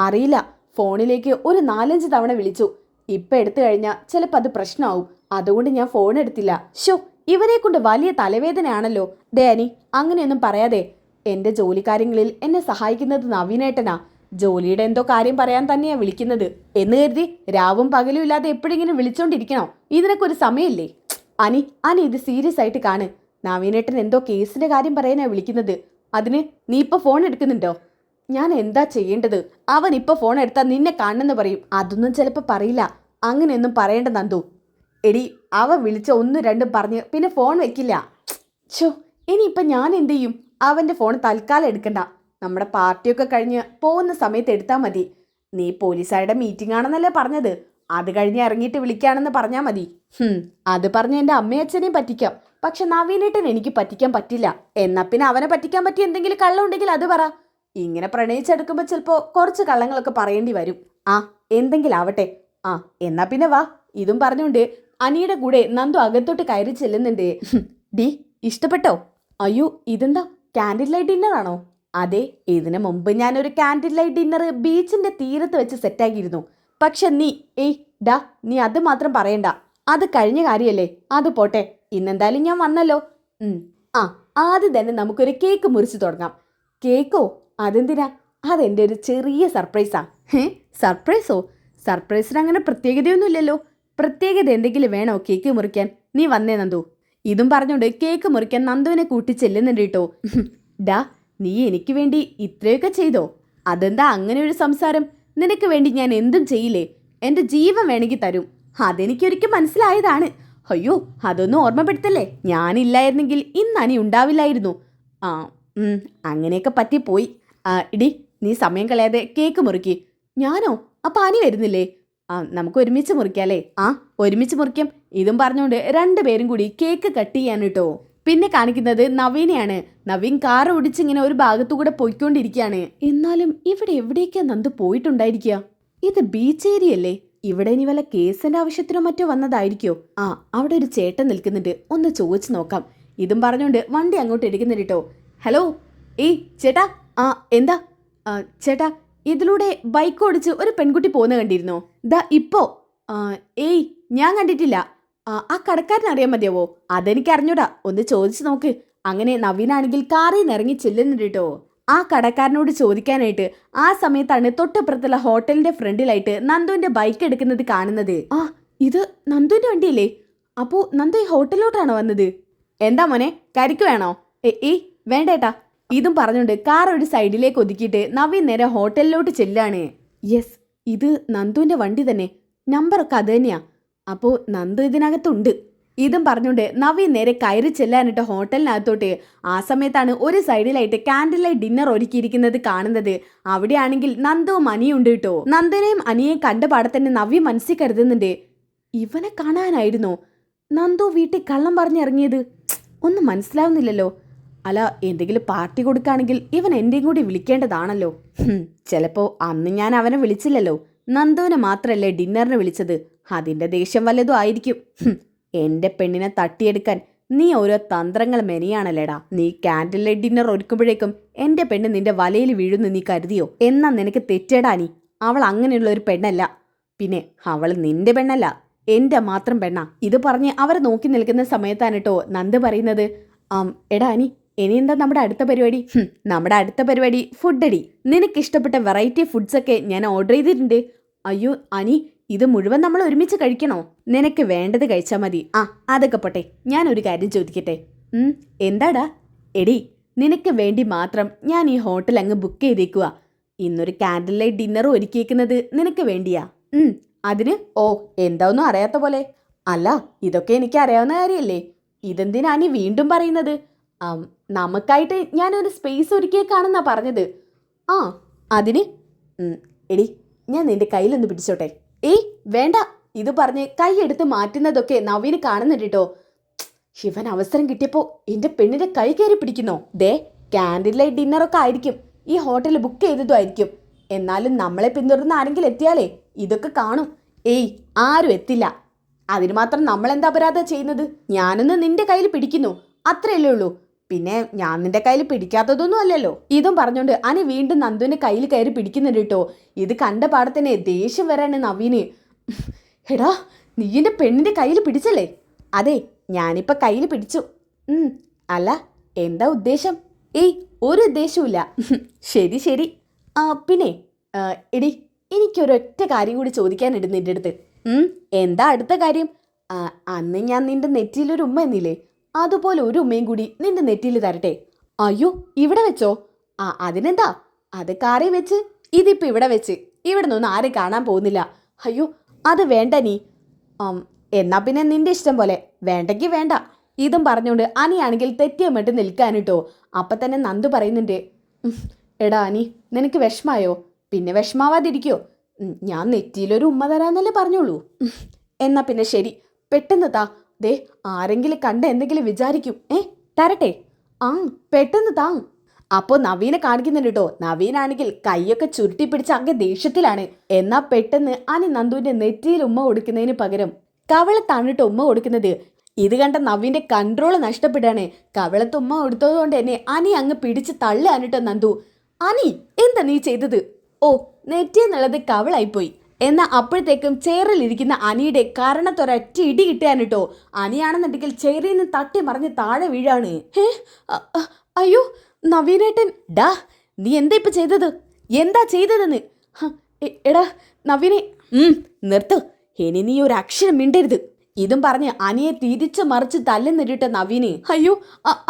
അറിയില്ല, ഫോണിലേക്ക് ഒരു 4-5 തവണ വിളിച്ചു. ഇപ്പം എടുത്തു കഴിഞ്ഞാൽ ചിലപ്പോൾ അത് പ്രശ്നമാവും. അതുകൊണ്ട് ഞാൻ ഫോൺ എടുത്തില്ല. ഷോ, ഇവരെ കൊണ്ട് വലിയ തലവേദനയാണല്ലോ. ദേ അനി, അങ്ങനെയൊന്നും പറയാതെ. എൻ്റെ ജോലിക്കാര്യങ്ങളിൽ എന്നെ സഹായിക്കുന്നത് നവീനേട്ടനാ. ജോലിയുടെ എന്തോ കാര്യം പറയാൻ തന്നെയാ വിളിക്കുന്നത് എന്ന് കരുതി രാവും പകലും ഇല്ലാതെ എപ്പോഴെങ്കിലും വിളിച്ചോണ്ടിരിക്കണോ? ഇതിനൊക്കെ ഒരു സമയമില്ലേ? അനി ഇത് സീരിയസ് ആയിട്ട് കാണ്. നവീനേട്ടൻ എന്തോ കേസിന്റെ കാര്യം പറയാനാ വിളിക്കുന്നത്. അതിന് നീ ഇപ്പൊ ഫോൺ എടുക്കുന്നുണ്ടോ? ഞാൻ എന്താ ചെയ്യേണ്ടത്? അവൻ ഇപ്പൊ ഫോൺ എടുത്താൽ നിന്നെ കാണണമെന്ന് പറയും. അതൊന്നും ചിലപ്പോൾ പറയില്ല. അങ്ങനെയൊന്നും പറയേണ്ട നന്ദു. എടി, അവ വിളിച്ച 1-2 പറഞ്ഞ് പിന്നെ ഫോൺ വെക്കില്ല. ഛോ, ഇനിയിപ്പം ഞാൻ എന്ത് ചെയ്യും? അവൻ്റെ ഫോൺ തൽക്കാലം എടുക്കണ്ട. നമ്മുടെ പാർട്ടിയൊക്കെ കഴിഞ്ഞ് പോകുന്ന സമയത്ത് എടുത്താൽ മതി. നീ പോലീസുകാരുടെ മീറ്റിംഗ് ആണെന്നല്ലേ പറഞ്ഞത്? അത് കഴിഞ്ഞ് ഇറങ്ങിയിട്ട് വിളിക്കുകയാണെന്ന് പറഞ്ഞാൽ മതി. അത് പറഞ്ഞ് എൻ്റെ അമ്മയച്ഛനെയും പറ്റിക്കാം. പക്ഷെ നവീനേട്ടൻ എനിക്ക് പറ്റിക്കാൻ പറ്റില്ല. എന്നാ പിന്നെ അവനെ പറ്റിക്കാൻ പറ്റി എന്തെങ്കിലും കള്ളം ഉണ്ടെങ്കിൽ അത് പറ. ഇങ്ങനെ പ്രണയിച്ചെടുക്കുമ്പോൾ ചിലപ്പോൾ കുറച്ച് കള്ളങ്ങളൊക്കെ പറയേണ്ടി വരും. എന്തെങ്കിലും ആവട്ടെ. എന്നാ പിന്നെ വാ. ഇതും പറഞ്ഞുകൊണ്ട് അനിയുടെ കൂടെ നന്ദു അകത്തോട്ട് കയറി ചെല്ലുന്നുണ്ട്. ഡി, ഇഷ്ടപ്പെട്ടോ? അയ്യോ, ഇതെന്താ കാൻഡിൽ ലൈറ്റ് ഡിന്നർ ആണോ? അതെ, ഇതിനു മുമ്പ് ഞാനൊരു കാൻഡിൽ ലൈറ്റ് ഡിന്നർ ബീച്ചിന്റെ തീരത്ത് വെച്ച് സെറ്റാക്കിയിരുന്നു. പക്ഷെ നീ നീ അത് മാത്രം പറയണ്ട. അത് കഴിഞ്ഞ കാര്യമല്ലേ, അത് പോട്ടെ. ഇന്നെന്തായാലും ഞാൻ വന്നല്ലോ. ആദ്യം തന്നെ നമുക്കൊരു കേക്ക് മുറിച്ച് തുടങ്ങാം. കേക്കോ? അതെന്തിനാ? അതെൻ്റെ ഒരു ചെറിയ സർപ്രൈസാ. സർപ്രൈസോ? സർപ്രൈസിന് അങ്ങനെ പ്രത്യേകതയൊന്നുമില്ലല്ലോ. പ്രത്യേകത എന്തെങ്കിലും വേണോ കേക്ക് മുറിക്കാൻ? നീ വന്നേ നന്ദു. ഇതും പറഞ്ഞുകൊണ്ട് കേക്ക് മുറിക്കാൻ നന്ദുവിനെ കൂട്ടി ചെല്ലുന്നുണ്ട് കേട്ടോ. നീ എനിക്ക് വേണ്ടി ഇത്രയൊക്കെ ചെയ്തോ? അതെന്താ അങ്ങനെ ഒരു സംസാരം? നിനക്ക് വേണ്ടി ഞാൻ എന്തും ചെയ്യില്ലേ? എൻ്റെ ജീവൻ വേണമെങ്കിൽ തരും. അതെനിക്കൊരിക്കൽ മനസ്സിലായതാണ്. അയ്യോ, അതൊന്നും ഓർമ്മപ്പെടുത്തല്ലേ. ഞാനില്ലായിരുന്നെങ്കിൽ ഇന്ന് അനി ഉണ്ടാവില്ലായിരുന്നു. അങ്ങനെയൊക്കെ പറ്റിപ്പോയി. ഇടി, നീ സമയം കളയാതെ കേക്ക് മുറിക്ക്. ഞാനോ? അപ്പം അനി വരുന്നില്ലേ? നമുക്ക് ഒരുമിച്ച് മുറിക്കാല്ലേ? ഒരുമിച്ച് മുറിക്കാം. ഇതും പറഞ്ഞുകൊണ്ട് 2 പേരും കൂടി കേക്ക് കട്ട് ചെയ്യാൻ കേട്ടോ. പിന്നെ കാണിക്കുന്നത് നവീനെയാണ്. നവീൻ കാർ ഓടിച്ചിങ്ങനെ ഒരു ഭാഗത്തുകൂടെ പോയിക്കൊണ്ടിരിക്കുകയാണ്. എന്നാലും ഇവിടെ എവിടേക്കാ നന്ദു പോയിട്ടുണ്ടായിരിക്കുക? ഇത് ബീച്ച് ഏരിയ അല്ലേ? ഇവിടെ ഇനി വല്ല കേസിന്റെ ആവശ്യത്തിനോ മറ്റോ വന്നതായിരിക്കോ? അവിടെ ഒരു ചേട്ടൻ നിൽക്കുന്നുണ്ട്, ഒന്ന് ചോദിച്ചു നോക്കാം. ഇതും പറഞ്ഞുകൊണ്ട് വണ്ടി അങ്ങോട്ട് എടുക്കുന്നുണ്ട് കേട്ടോ. ഹലോ, ചേട്ടാ. എന്താ ചേട്ടാ, ഇതിലൂടെ ബൈക്ക് ഓടിച്ച് ഒരു പെൺകുട്ടി പോകുന്ന കണ്ടിരുന്നോ? ഇപ്പോ? ഞാൻ കണ്ടിട്ടില്ല. ആ കടക്കാരൻ അറിയാൻ മതിയാവോ? അതെനിക്ക് അറിഞ്ഞൂടാ, ഒന്ന് ചോദിച്ചു നോക്ക്. അങ്ങനെ നവീനാണെങ്കിൽ കാറിൽ നിന്ന് ഇറങ്ങി ചെല്ലുന്നുണ്ട് കേട്ടോ ആ കടക്കാരനോട് ചോദിക്കാനായിട്ട്. ആ സമയത്താണ് തൊട്ടപ്പുറത്തുള്ള ഹോട്ടലിന്റെ ഫ്രണ്ടിലായിട്ട് നന്ദുവിന്റെ ബൈക്ക് എടുക്കുന്നത് കാണുന്നത്. ഇത് നന്ദുവിന്റെ വണ്ടിയല്ലേ? അപ്പോ നന്ദു ഈ ഹോട്ടലിലോട്ടാണോ വന്നത്? എന്താ മോനെ, കരിക്ക് വേണോ? വേണ്ടേട്ടാ. ഇതും പറഞ്ഞുകൊണ്ട് കാർ ഒരു സൈഡിലേക്ക് ഒതുക്കിയിട്ട് നവീൻ നേരെ ഹോട്ടലിലോട്ട് ചെല്ലാണ്. യെസ്, ഇത് നന്ദുവിന്റെ വണ്ടി തന്നെ. നമ്പറൊക്കെ അത് തന്നെയാ. അപ്പോൾ നന്ദു ഇതിനകത്തുണ്ട്. ഇതും പറഞ്ഞുകൊണ്ട് നവീൻ നേരെ കയറി ചെല്ലാനിട്ട് ഹോട്ടലിനകത്തോട്ട്. ആ സമയത്താണ് ഒരു സൈഡിലായിട്ട് കാൻഡിൽ ലൈറ്റ് ഡിന്നർ ഒരുക്കിയിരിക്കുന്നത് കാണുന്നത്. അവിടെയാണെങ്കിൽ നന്ദുവും അനിയും ഉണ്ട് കേട്ടോ. നന്ദനെയും അനിയെയും കണ്ട പാടെ തന്നെ നവ്യ മനസ്സിൽ കരുതുന്നുണ്ട്, ഇവനെ കാണാനായിരുന്നോ നന്ദു വീട്ടിൽ കള്ളം പറഞ്ഞിറങ്ങിയത്? ഒന്നും മനസ്സിലാവുന്നില്ലല്ലോ. അല്ല, എന്തെങ്കിലും പാർട്ടി കൊടുക്കുകയാണെങ്കിൽ ഇവൻ എൻ്റെയും കൂടി വിളിക്കേണ്ടതാണല്ലോ. ചിലപ്പോൾ അന്ന് ഞാൻ അവനെ വിളിച്ചില്ലല്ലോ. നന്ദുവിനെ മാത്രമല്ലേ ഡിന്നറിന് വിളിച്ചത്. അതിൻ്റെ ദേഷ്യം വല്ലതും ആയിരിക്കും. എൻ്റെ പെണ്ണിനെ തട്ടിയെടുക്കാൻ നീ ഓരോ തന്ത്രങ്ങൾ മെനയാണല്ലേടാ. നീ ക്യാൻഡിൽ ലൈറ്റ് ഡിന്നർ ഒരുക്കുമ്പോഴേക്കും എന്റെ പെണ്ണ് നിന്റെ വലയിൽ വീഴുന്നു നീ കരുതിയോ? എന്നാ നിനക്ക് തെറ്റേടാ നീ. അവൾ അങ്ങനെയുള്ള ഒരു പെണ്ണല്ല. പിന്നെ അവൾ നിന്റെ പെണ്ണല്ല, എന്റെ മാത്രം പെണ്ണാ. ഇത് പറഞ്ഞ് അവരെ നോക്കി നിൽക്കുന്ന സമയത്താണ് കേട്ടോ നന്ദ് പറയുന്നത്, എടാ അനി, ഇനി എന്താ നമ്മുടെ അടുത്ത പരിപാടി? നമ്മുടെ അടുത്ത പരിപാടി ഫുഡ് അടി. നിനക്കിഷ്ടപ്പെട്ട വെറൈറ്റി ഫുഡ്സൊക്കെ ഞാൻ ഓർഡർ ചെയ്തിട്ടുണ്ട്. അയ്യോ അനി, ഇത് മുഴുവൻ നമ്മൾ ഒരുമിച്ച് കഴിക്കണോ? നിനക്ക് വേണ്ടത് കഴിച്ചാൽ മതി. അതൊക്കെ പോട്ടെ, ഞാനൊരു കാര്യം ചോദിക്കട്ടെ? എന്താടാ? എടി, നിനക്ക് വേണ്ടി മാത്രം ഞാൻ ഈ ഹോട്ടൽ അങ്ങ് ബുക്ക് ചെയ്തേക്കുക. ഇന്നൊരു ക്യാൻഡിൽ ലൈറ്റ് ഡിന്നർ ഒരുക്കിയേക്കുന്നത് നിനക്ക് വേണ്ടിയാ. അതിന്? ഓ, എന്താ ഒന്നും അറിയാത്ത പോലെ. അല്ല, ഇതൊക്കെ എനിക്ക് അറിയാവുന്ന കാര്യമല്ലേ. ഇതെന്തിനാ നീ വീണ്ടും പറയുന്നത്? നമുക്കായിട്ട് ഞാനൊരു സ്പേസ് ഒരുക്കിയേക്കാണെന്നാ പറഞ്ഞത്. അതിന്? എടി, ഞാൻ നിന്റെ കയ്യിലൊന്ന് പിടിച്ചോട്ടെ? ഏയ് വേണ്ട. ഇത് പറഞ്ഞ് കൈയെടുത്ത് മാറ്റുന്നതൊക്കെ നവീന് കാണുന്നുണ്ട് കേട്ടോ. ശിവൻ അവസരം കിട്ടിയപ്പോ എന്റെ പെണ്ണിന്റെ കൈ കയറി പിടിക്കുന്നോ? ദേ, ക്യാൻഡിൽ ലൈറ്റ് ഡിന്നറൊക്കെ ആയിരിക്കും, ഈ ഹോട്ടൽ ബുക്ക് ചെയ്തതും ആയിരിക്കും. എന്നാലും നമ്മളെ പിന്തുടർന്ന് ആരെങ്കിലും എത്തിയാലേ ഇതൊക്കെ കാണും. ഏയ്, ആരും എത്തില്ല. അതിന് മാത്രം നമ്മളെന്താ അപരാധം ചെയ്യുന്നത്? ഞാനൊന്ന് നിന്റെ കയ്യിൽ പിടിക്കുന്നു, അത്രയല്ലേ ഉള്ളൂ. പിന്നെ ഞാൻ നിന്റെ കയ്യിൽ പിടിക്കാത്തതൊന്നും അല്ലല്ലോ. ഇതും പറഞ്ഞോണ്ട് അനി വീണ്ടും നന്ദുവിന്റെ കയ്യിൽ കയറി പിടിക്കുന്നുണ്ട് കേട്ടോ. ഇത് കണ്ട പാടത്തന്നെ ദേഷ്യം വരാണ് നവീന്. എടാ, നീ എന്റെ പെണ്ണിന്റെ കയ്യിൽ പിടിച്ചല്ലേ? അതെ, ഞാനിപ്പോ കയ്യിൽ പിടിച്ചു. അല്ല, എന്താ ഉദ്ദേശം? ഏയ്, ഒരു ഉദ്ദേശവുമില്ല. ശരി ശരി. പിന്നെ എടി, എനിക്കൊരൊറ്റ കാര്യം കൂടി ചോദിക്കാനുണ്ട് നിന്റെ അടുത്ത്. എന്താ അടുത്ത കാര്യം? അന്ന് ഞാൻ നിന്റെ നെറ്റിയിലൊരു ഉമ്മ എന്നില്ലേ, അതുപോലെ ഒരു ഉമ്മയും കൂടി നിന്റെ നെറ്റിയിൽ തരട്ടെ? അയ്യോ, ഇവിടെ വെച്ചോ? അതിനെന്താ, അത് കാറി വെച്ച്. ഇതിപ്പോ ഇവിടെ വെച്ച്. ഇവിടെ നിന്നൊന്നും ആരും കാണാൻ പോകുന്നില്ല. അയ്യോ, അത് വേണ്ട നീ. എന്നാ പിന്നെ നിന്റെ ഇഷ്ടം പോലെ, വേണ്ടെങ്കിൽ വേണ്ട. ഇതും പറഞ്ഞുകൊണ്ട് അനിയാണെങ്കിൽ തെറ്റിയമിട്ട് നിൽക്കാനിട്ടോ. അപ്പൊ തന്നെ നന്ദു പറയുന്നുണ്ട്, എടാ അനി, നിനക്ക് വിഷമായോ? പിന്നെ വിഷമാവാതിരിക്കോ? ഞാൻ നെറ്റിയിലൊരു ഉമ്മ തരാന്നല്ലേ പറഞ്ഞോളൂ. എന്നാ പിന്നെ ശരി, പെട്ടെന്ന് താ. ദേ, ആരെങ്കിലും കണ്ട് എന്തെങ്കിലും വിചാരിക്കും. തരട്ടെ? പെട്ടെന്ന് താ. അപ്പോ നവീനെ കാണിക്കുന്നുണ്ട് കേട്ടോ. നവീനാണെങ്കിൽ കൈയൊക്കെ ചുരുട്ടി പിടിച്ച് അങ്ങ് ദേഷ്യത്തിലാണ്. എന്നാ പെട്ടെന്ന് അനി നന്ദുവിന്റെ നെറ്റിയിൽ ഉമ്മ കൊടുക്കുന്നതിന് പകരം കവളത്താണിട്ട് ഉമ്മ കൊടുക്കുന്നത്. ഇത് കണ്ട നവീന്റെ കൺട്രോൾ നഷ്ടപ്പെടാണ്. കവളത്ത് ഉമ്മ കൊടുത്തതുകൊണ്ട് തന്നെ അനി അങ്ങ് പിടിച്ച് തള്ളുകയാണിട്ടോ നന്ദു. അനി, എന്താ നീ ചെയ്തത്? ഓ, നെറ്റിയെന്നുള്ളത് കവളായിപ്പോയി. എന്നാ അപ്പോഴത്തേക്കും ചെയറിലിരിക്കുന്ന അനിയുടെ കാരണത്തൊരൊറ്റ ഇടി കിട്ടുകയാണിട്ടോ. അനിയാണെന്നുണ്ടെങ്കിൽ ചെയറിൽ നിന്ന് തട്ടി മറിഞ്ഞ് താഴെ വീഴാണ്. അയ്യോ നവീനേട്ടൻ, ഡാ, നീ എന്താ ഇപ്പൊ ചെയ്തത്? എന്താ ചെയ്തതെന്ന്? എടാ നവീനെ, നിർത്തു. ഇനി നീ ഒരു അക്ഷരം മിണ്ടരുത്. ഇതും പറഞ്ഞ് അനിയെ തിരിച്ചു മറിച്ച് തല്ലുന്നിട്ട് നവീന്. അയ്യോ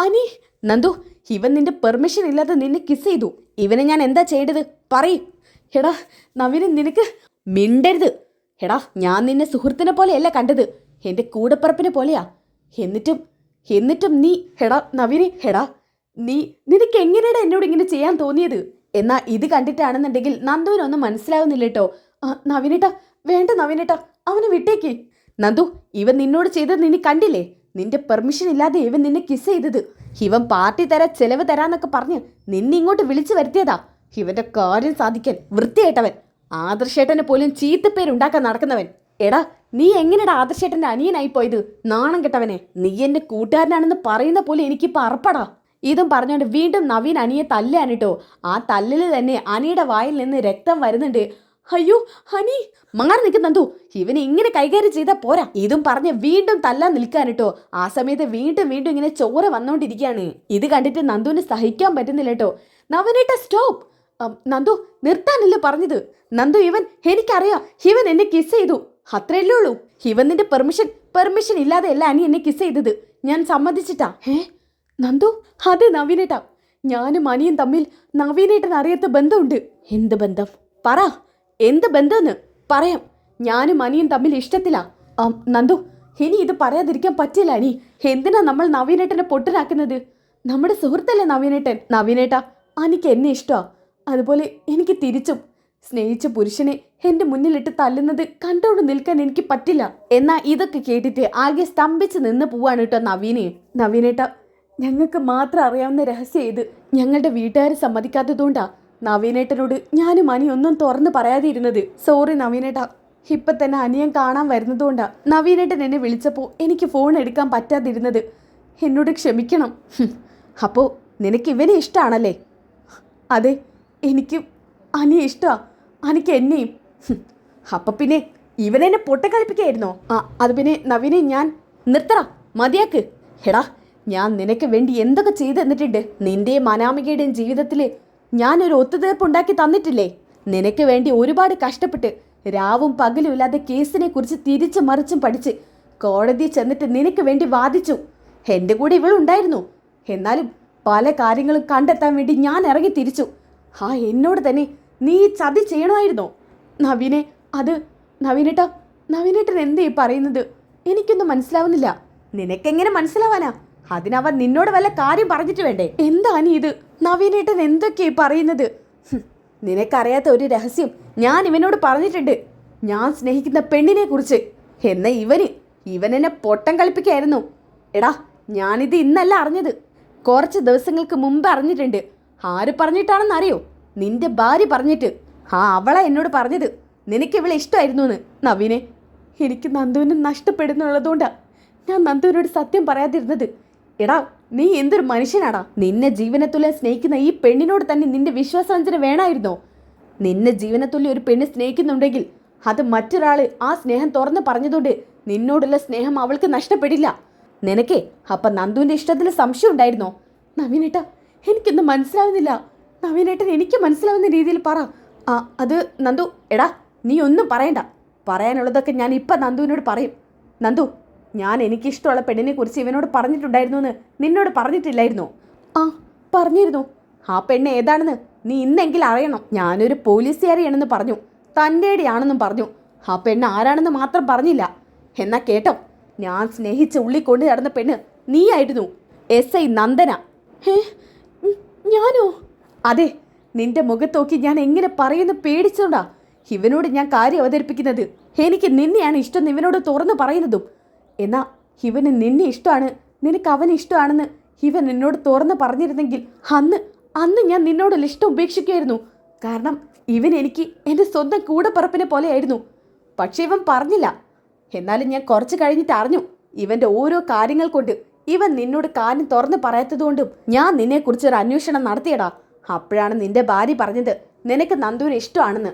അനി. നന്ദു, ഇവൻ നിന്റെ പെർമിഷൻ ഇല്ലാതെ നിന്നെ കിസ് ചെയ്തു. ഇവനെ ഞാൻ എന്താ ചെയ്തത്? പറയ്. എടാ നവീന്, നിനക്ക് മിണ്ടരുത്. എടാ, ഞാൻ നിന്നെ സുഹൃത്തിനെ പോലെയല്ല കണ്ടത്, എന്റെ കൂടപ്പിറപ്പിനെ പോലെയാ. എന്നിട്ടും നീ, എടാ നവീനെ, എടാ നിനക്ക് എങ്ങനെയാടാ എന്നോട് ഇങ്ങനെ ചെയ്യാൻ തോന്നിയത്? എന്നാ ഇത് കണ്ടിട്ടാണെന്നുണ്ടെങ്കിൽ നന്ദുവിനൊന്നും മനസ്സിലാവുന്നില്ല കേട്ടോ. നവീനേട്ടാ, വേണ്ട നവീനേട്ടാ, അവനെ വിട്ടേക്ക്. നന്ദു, ഇവൻ നിന്നോട് ചെയ്തത് നിന്നെ കണ്ടില്ലേ? നിന്റെ പെർമിഷൻ ഇല്ലാതെ ഇവൻ നിന്നെ കിസ് ചെയ്തത്. ഇവൻ പാർട്ടി ചെലവ് തരാന്നൊക്കെ പറഞ്ഞ് നിന്നെ ഇങ്ങോട്ട് വിളിച്ചു വരുത്തിയതാ. ഇവന്റെ കാര്യം സാധിക്കാൻ വൃത്തിയായിട്ടവൻ. ആദർശേട്ടനെ പോലും ചീത്തപ്പേരുണ്ടാക്കാൻ നടക്കുന്നവൻ. എടാ, നീ എങ്ങനെയാടാ ആദർശേട്ടന്റെ അനിയനായി പോയത്? നാണം കെട്ടവനെ. നീ എന്റെ കൂട്ടുകാരനാണെന്ന് പറയുന്ന പോലെ എനിക്കിപ്പോൾ അറപ്പടാ. ഇതും പറഞ്ഞുകൊണ്ട് വീണ്ടും നവീൻ അനിയെ തല്ലാനിട്ടോ. ആ തല്ലിൽ തന്നെ അനിയുടെ വായിൽ നിന്ന് രക്തം വരുന്നുണ്ട്. അയ്യോ ഹനി, മാറി നിൽക്കുന്നതു. ഇവനെ ഇങ്ങനെ കൈകാര്യം ചെയ്താൽ പോരാ. ഇതും പറഞ്ഞ് വീണ്ടും തല്ലാൻ നിൽക്കാനിട്ടോ. ആ സമയത്ത് വീണ്ടും ഇങ്ങനെ ചോര വന്നോണ്ടിരിക്കുകയാണ്. ഇത് കണ്ടിട്ട് നന്ദുവിന് സഹിക്കാൻ പറ്റുന്നില്ല കേട്ടോ. നവനേട്ട സ്റ്റോപ്പ്. നന്ദു, നിർത്താനല്ലേ പറഞ്ഞത്? നന്ദു, എനിക്കറിയാം, ഇവൻ എന്നെ കിസ് ചെയ്തു, അത്രയല്ലേ ഉള്ളൂ. ഇവൻ നിന്റെ പെർമിഷൻ ഇല്ലാതെ അല്ല അനി എന്നെ കിസ് ചെയ്തത്. ഞാൻ സമ്മതിച്ചിട്ടാ. നന്ദു, അതെ നവീനേട്ടാ, ഞാനും അനിയും തമ്മിൽ നവീനേട്ടൻ അറിയാത്ത ബന്ധമുണ്ട്. എന്ത് ബന്ധം? പറ, എന്ത് ബന്ധമെന്ന് പറയാം. ഞാനും അനിയും തമ്മിൽ ഇഷ്ടത്തിലാ. നന്ദു, ഇനി ഇത് പറയാതിരിക്കാൻ പറ്റില്ല അനി. എന്തിനാ നമ്മൾ നവീനേട്ടനെ പൊട്ടനാക്കുന്നത്? നമ്മുടെ സുഹൃത്തല്ലേ നവീനേട്ടൻ. നവീനേട്ടാ, അനിക്ക് എന്നെ ഇഷ്ടമാ, അതുപോലെ എനിക്ക് തിരിച്ചും. സ്നേഹിച്ച പുരുഷനെ എന്റെ മുന്നിലിട്ട് തല്ലുന്നത് കണ്ടോണ്ട് നിൽക്കാൻ എനിക്ക് പറ്റില്ല. എന്നാ ഇതൊക്കെ കേട്ടിട്ട് ആകെ സ്തംഭിച്ച് നിന്ന് പോവാണ് കേട്ടോ നവീനേട്ട. ഞങ്ങൾക്ക് മാത്രം അറിയാവുന്ന രഹസ്യം ഇത്. ഞങ്ങളുടെ വീട്ടുകാർ സമ്മതിക്കാത്തതുകൊണ്ടാ നവീനേട്ടനോട് ഞാനും അനി ഒന്നും തുറന്ന് പറയാതെ ഇരുന്നത്. സോറി നവീനേട്ട. ഇപ്പൊ തന്നെ അനിയൻ കാണാൻ വരുന്നതുകൊണ്ടാ നവീനേട്ടൻ എന്നെ വിളിച്ചപ്പോൾ എനിക്ക് ഫോൺ എടുക്കാൻ പറ്റാതിരുന്നത്. എന്നോട് ക്ഷമിക്കണം. അപ്പോൾ നിനക്ക് ഇവനെ ഇഷ്ടമാണല്ലേ? അതെ, എനിക്ക് അനിയെ ഇഷ്ടമാണ്. അനിക്ക് എന്നെയും. അപ്പം പിന്നെ ഇവനെന്നെ പൊട്ടക്കളിപ്പിക്കായിരുന്നോ? അത് പിന്നെ നവീനെ ഞാൻ നിർത്തറ, മതിയാക്ക്. എടാ, ഞാൻ നിനക്ക് വേണ്ടി എന്തൊക്കെ ചെയ്തു തന്നിട്ടുണ്ട്. നിന്റെയും അനാമികയുടെയും ജീവിതത്തിൽ ഞാനൊരു ഒത്തുതീർപ്പ് ഉണ്ടാക്കി തന്നിട്ടില്ലേ? നിനക്ക് വേണ്ടി ഒരുപാട് കഷ്ടപ്പെട്ട് രാവും പകലും ഇല്ലാതെ കേസിനെ കുറിച്ച് തിരിച്ചും മറിച്ചും പഠിച്ച് കോടതിയിൽ ചെന്നിട്ട് നിനക്ക് വേണ്ടി വാദിച്ചു. എൻ്റെ കൂടെ ഇവളുണ്ടായിരുന്നു. എന്നാലും പല കാര്യങ്ങളും കണ്ടെത്താൻ വേണ്ടി ഞാൻ ഇറങ്ങി തിരിച്ചു. എന്നോട് തന്നെ നീ ചതി ചെയ്യണമായിരുന്നോ? നവീനെ, അത് നവീനേട്ടൻ എന്തേ പറയുന്നത്? എനിക്കൊന്നും മനസ്സിലാവുന്നില്ല. നിനക്കെങ്ങനെ മനസ്സിലാവാനാ? അതിനവൻ നിന്നോട് വല്ല കാര്യം പറഞ്ഞിട്ട് വേണ്ടേ? എന്താ നീ ഇത്? നവീനേട്ടൻ എന്തൊക്കെയാ പറയുന്നത്? നിനക്കറിയാത്ത ഒരു രഹസ്യം ഞാൻ ഇവനോട് പറഞ്ഞിട്ടുണ്ട്. ഞാൻ സ്നേഹിക്കുന്ന പെണ്ണിനെ കുറിച്ച്. എന്നാ ഇവനെന്നെ പൊട്ടം കളിപ്പിക്കായിരുന്നു. എടാ, ഞാനിത് ഇന്നല്ല അറിഞ്ഞത്. കുറച്ച് ദിവസങ്ങൾക്ക് മുമ്പ് അറിഞ്ഞിട്ടുണ്ട്. ആര് പറഞ്ഞിട്ടാണെന്നറിയോ? നിന്റെ ഭാര്യ പറഞ്ഞിട്ട്. അവളാ എന്നോട് പറഞ്ഞത് നിനക്ക് ഇവളെ ഇഷ്ടമായിരുന്നു എന്ന്. നവീനെ, എനിക്ക് നന്ദുവിനെ നഷ്ടപ്പെടുന്നുള്ളതുകൊണ്ടാ ഞാൻ നന്ദുവിനോട് സത്യം പറയാതിരുന്നത്. എടാ, നീ എന്തൊരു മനുഷ്യനാടാ. നിന്നെ ജീവനത്തുല്യം സ്നേഹിക്കുന്ന ഈ പെണ്ണിനോട് തന്നെ നിന്റെ വിശ്വാസവഞ്ചന വേണമായിരുന്നോ? നിന്നെ ജീവനത്തുല്യം ഒരു പെണ്ണ് സ്നേഹിക്കുന്നുണ്ടെങ്കിൽ അത് മറ്റൊരാൾ ആ സ്നേഹം തുറന്ന് പറഞ്ഞതുകൊണ്ട് നിന്നോടുള്ള സ്നേഹം അവൾക്ക് നഷ്ടപ്പെടില്ല. നിനക്കേ അപ്പം നന്ദുവിൻ്റെ ഇഷ്ടത്തിൽ സംശയം ഉണ്ടായിരുന്നോ? നവീനേട്ടാ, എനിക്കൊന്നും മനസ്സിലാവുന്നില്ല. നവീനേട്ടൻ എനിക്ക് മനസ്സിലാവുന്ന രീതിയിൽ പറ. അത് നന്ദു, എടാ നീ ഒന്നും പറയണ്ട. പറയാനുള്ളതൊക്കെ ഞാൻ ഇപ്പം നന്ദുവിനോട് പറയും. നന്ദു, ഞാൻ എനിക്കിഷ്ടമുള്ള പെണ്ണിനെ കുറിച്ച് ഇവനോട് പറഞ്ഞിട്ടുണ്ടായിരുന്നു എന്ന് നിന്നോട് പറഞ്ഞിട്ടില്ലായിരുന്നോ? പറഞ്ഞിരുന്നു. ആ പെണ്ണ് ഏതാണെന്ന് നീ ഇന്നെങ്കിലും അറിയണം. ഞാനൊരു പോലീസുകാരിയാണെന്ന് പറഞ്ഞു, തൻ്റെടിയാണെന്നും പറഞ്ഞു. ആ പെണ്ണ് ആരാണെന്ന് മാത്രം പറഞ്ഞില്ല. എന്നാ കേട്ടോ, ഞാൻ സ്നേഹിച്ച് ഉള്ളിക്കൊണ്ട് നടന്ന പെണ്ണ് നീയായിരുന്നു. SI നന്ദന. ഞാനോ? അതെ, നിന്റെ മുഖത്തോക്കി ഞാൻ എങ്ങനെ പറയുന്നു പേടിച്ചോണ്ടാ ഇവനോട് ഞാൻ കാര്യം അവതരിപ്പിക്കുന്നത്. എനിക്ക് നിന്നെയാണ് ഇഷ്ടം ഇവനോട് തുറന്നു പറയുന്നതും. എന്നാ ഇവന് നിന്നെ ഇഷ്ടമാണ്, നിനക്ക് അവന് ഇഷ്ടമാണെന്ന് ഇവൻ എന്നോട് തുറന്ന് പറഞ്ഞിരുന്നെങ്കിൽ അന്ന് ഞാൻ നിന്നോടുള്ള ഇഷ്ടം ഉപേക്ഷിക്കുമായിരുന്നു. കാരണം ഇവൻ എനിക്ക് എൻ്റെ സ്വന്തം കൂടപ്പിറപ്പിനെ പോലെയായിരുന്നു. പക്ഷെ ഇവൻ പറഞ്ഞില്ല. എന്നാലും ഞാൻ കുറച്ച് കഴിഞ്ഞിട്ട് അറിഞ്ഞു. ഇവൻ്റെ ഓരോ കാര്യങ്ങൾ കൊണ്ട് ഇവൻ നിന്നോട് കാര്യം തുറന്ന് പറയാത്തതുകൊണ്ടും ഞാൻ നിന്നെക്കുറിച്ചൊരു അന്വേഷണം നടത്തിയടാ. അപ്പോഴാണ് നിന്റെ ഭാര്യ പറഞ്ഞത് നിനക്ക് നന്ദുവിന് ഇഷ്ടമാണെന്ന്.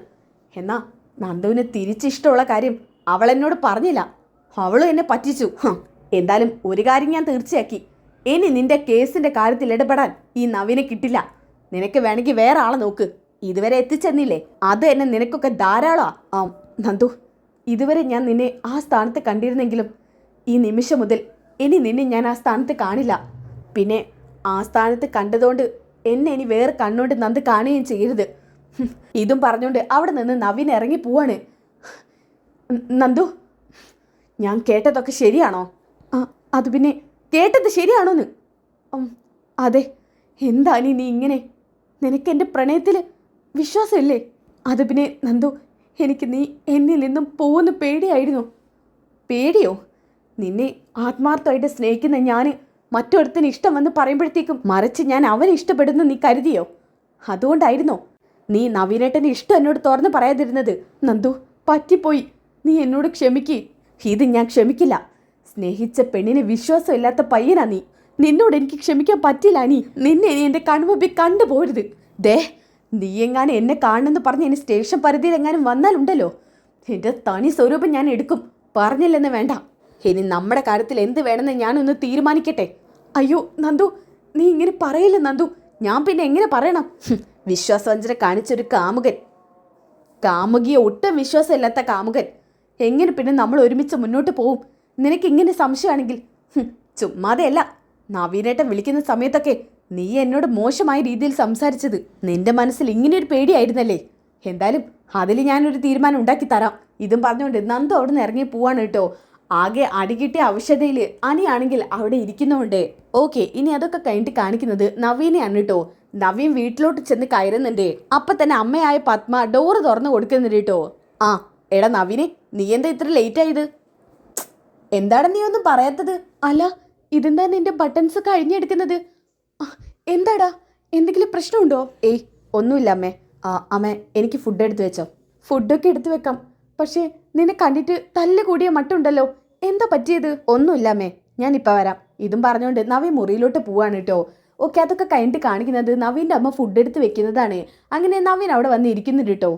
എന്നാ നന്ദുവിന് തിരിച്ചിഷ്ടമുള്ള കാര്യം അവൾ എന്നോട് പറഞ്ഞില്ല. അവളും എന്നെ പറ്റിച്ചു. എന്തായാലും ഒരു കാര്യം ഞാൻ തീർച്ചയാക്കി. ഇനി നിന്റെ കേസിൻ്റെ കാര്യത്തിൽ ഇടപെടാൻ ഈ നവീനെ കിട്ടില്ല. നിനക്ക് വേണമെങ്കിൽ വേറെ ആളെ നോക്ക്. ഇതുവരെ എത്തിച്ചെന്നില്ലേ, അത് എന്നെ നിനക്കൊക്കെ ധാരാളമാ. നന്ദു, ഇതുവരെ ഞാൻ നിന്നെ ആ സ്ഥാനത്ത് കണ്ടിരുന്നെങ്കിലും ഈ നിമിഷം മുതൽ ഇനി നിന്നെ ഞാൻ ആ സ്ഥാനത്ത് കാണില്ല. പിന്നെ ആ സ്ഥാനത്ത് കണ്ടതുകൊണ്ട് എന്നെ ഇനി വേറെ കണ്ണുകൊണ്ട് നന്ദു കാണുകയും ചെയ്യരുത്. ഇതും പറഞ്ഞുകൊണ്ട് അവിടെ നിന്ന് നവീൻ ഇറങ്ങി പോവാണ്. നന്ദു, ഞാൻ കേട്ടതൊക്കെ ശരിയാണോ? അത് പിന്നെ കേട്ടത് ശരിയാണോന്ന്? അതെ. എന്താ നീ ഇങ്ങനെ? നിനക്ക് എൻ്റെ പ്രണയത്തിൽ വിശ്വാസമില്ലേ? അത് പിന്നെ നന്ദു, എനിക്ക് നീ എന്നിൽ നിന്നും പോകുന്ന പേടിയായിരുന്നു. പേടിയോ? നിന്നെ ആത്മാർത്ഥമായിട്ട് സ്നേഹിക്കുന്ന ഞാൻ മറ്റൊരുത്തിന് ഇഷ്ടം വന്ന് പറയുമ്പോഴത്തേക്കും മറിച്ച് ഞാൻ അവനെ ഇഷ്ടപ്പെടുന്നു നീ കരുതിയോ? അതുകൊണ്ടായിരുന്നോ നീ നവീനേട്ടൻ്റെ ഇഷ്ടം എന്നോട് തുറന്ന് പറയാതിരുന്നത്? നന്ദു, പറ്റിപ്പോയി. നീ എന്നോട് ക്ഷമിക്ക്. ഇത് ഞാൻ ക്ഷമിക്കില്ല. സ്നേഹിച്ച പെണ്ണിന് വിശ്വാസമില്ലാത്ത പയ്യനാ നീ. നിന്നോട് എനിക്ക് ക്ഷമിക്കാൻ പറ്റില്ല. നിന്നെ ഇനി എൻ്റെ കൺമുമ്പിൽ കണ്ടുപോരുത്. നീ എങ്ങാനും എന്നെ കാണണമെന്ന് പറഞ്ഞ് ഇനി സ്റ്റേഷൻ പരിധിയിൽ എങ്ങാനും വന്നാലുണ്ടല്ലോ, എൻ്റെ തനി സ്വരൂപം ഞാൻ എടുക്കും. പറഞ്ഞില്ലെന്ന് വേണ്ട. ഇനി നമ്മുടെ കാര്യത്തിൽ എന്ത് വേണമെന്ന് ഞാനൊന്ന് തീരുമാനിക്കട്ടെ. അയ്യോ നന്ദു, നീ ഇങ്ങനെ പറയില്ല നന്ദു. ഞാൻ പിന്നെ എങ്ങനെ പറയണം? വിശ്വാസവഞ്ചന കാണിച്ചൊരു കാമുകിയെ ഒട്ടും വിശ്വാസമില്ലാത്ത കാമുകൻ. എങ്ങനെ പിന്നെ നമ്മൾ ഒരുമിച്ച് മുന്നോട്ട് പോവും? നിനക്കിങ്ങനെ സംശയമാണെങ്കിൽ ചുമ്മാതെയല്ല. നവീനേട്ടൻ വിളിക്കുന്ന സമയത്തൊക്കെ നീ എന്നോട് മോശമായ രീതിയിൽ സംസാരിച്ചത് നിന്റെ മനസ്സിൽ ഇങ്ങനെയൊരു പേടിയായിരുന്നല്ലേ? എന്തായാലും അതിൽ ഞാനൊരു തീരുമാനം ഉണ്ടാക്കി തരാം. ഇതും പറഞ്ഞുകൊണ്ട് നന്ദു അവിടെ നിന്ന് ഇറങ്ങി പോവാണ് കേട്ടോ. ആകെ അടികിട്ടിയ ഔഷധയിൽ അനിയാണെങ്കിൽ അവിടെ ഇരിക്കുന്നുണ്ട്. ഓക്കെ, ഇനി അതൊക്കെ കഴിഞ്ഞിട്ട് കാണിക്കുന്നത് നവീനെയാണ് കേട്ടോ. നവീൻ വീട്ടിലോട്ട് ചെന്ന് കയറുന്നുണ്ട്. അപ്പം തന്നെ അമ്മയായ പത്മ ഡോറ് തുറന്ന് കൊടുക്കുന്നുണ്ട് കേട്ടോ. എടാ നവീനെ, നീ എന്താ ഇത്ര ലേറ്റ് ആയത്? എന്താണ് നീ ഒന്നും പറയാത്തത്? അല്ല, ഇതെന്താ നിന്റെ ബട്ടൺസ് കഴിഞ്ഞെടുക്കുന്നത്? എന്താടാ, എന്തെങ്കിലും പ്രശ്നമുണ്ടോ? ഒന്നുമില്ല അമ്മേ. അമ്മേ, എനിക്ക് ഫുഡ് എടുത്തു വെച്ചോ? ഫുഡൊക്കെ എടുത്തു വെക്കാം. പക്ഷേ നിന്നെ കണ്ടിട്ട് തല്ല് കൂടിയ മട്ടുണ്ടല്ലോ, എന്താ പറ്റിയത്? ഒന്നുമില്ല അമ്മേ, ഞാനിപ്പോൾ വരാം. ഇതും പറഞ്ഞുകൊണ്ട് നവീൻ മുറിയിലോട്ട് പോവാണ് കേട്ടോ. ഓക്കെ, അതൊക്കെ കഴിഞ്ഞിട്ട് കാണിക്കുന്നത് നവീൻ്റെ അമ്മ ഫുഡ് എടുത്ത് വെക്കുന്നതാണ്. അങ്ങനെ നവീൻ അവിടെ വന്ന് ഇരിക്കുന്നുണ്ട് കേട്ടോ.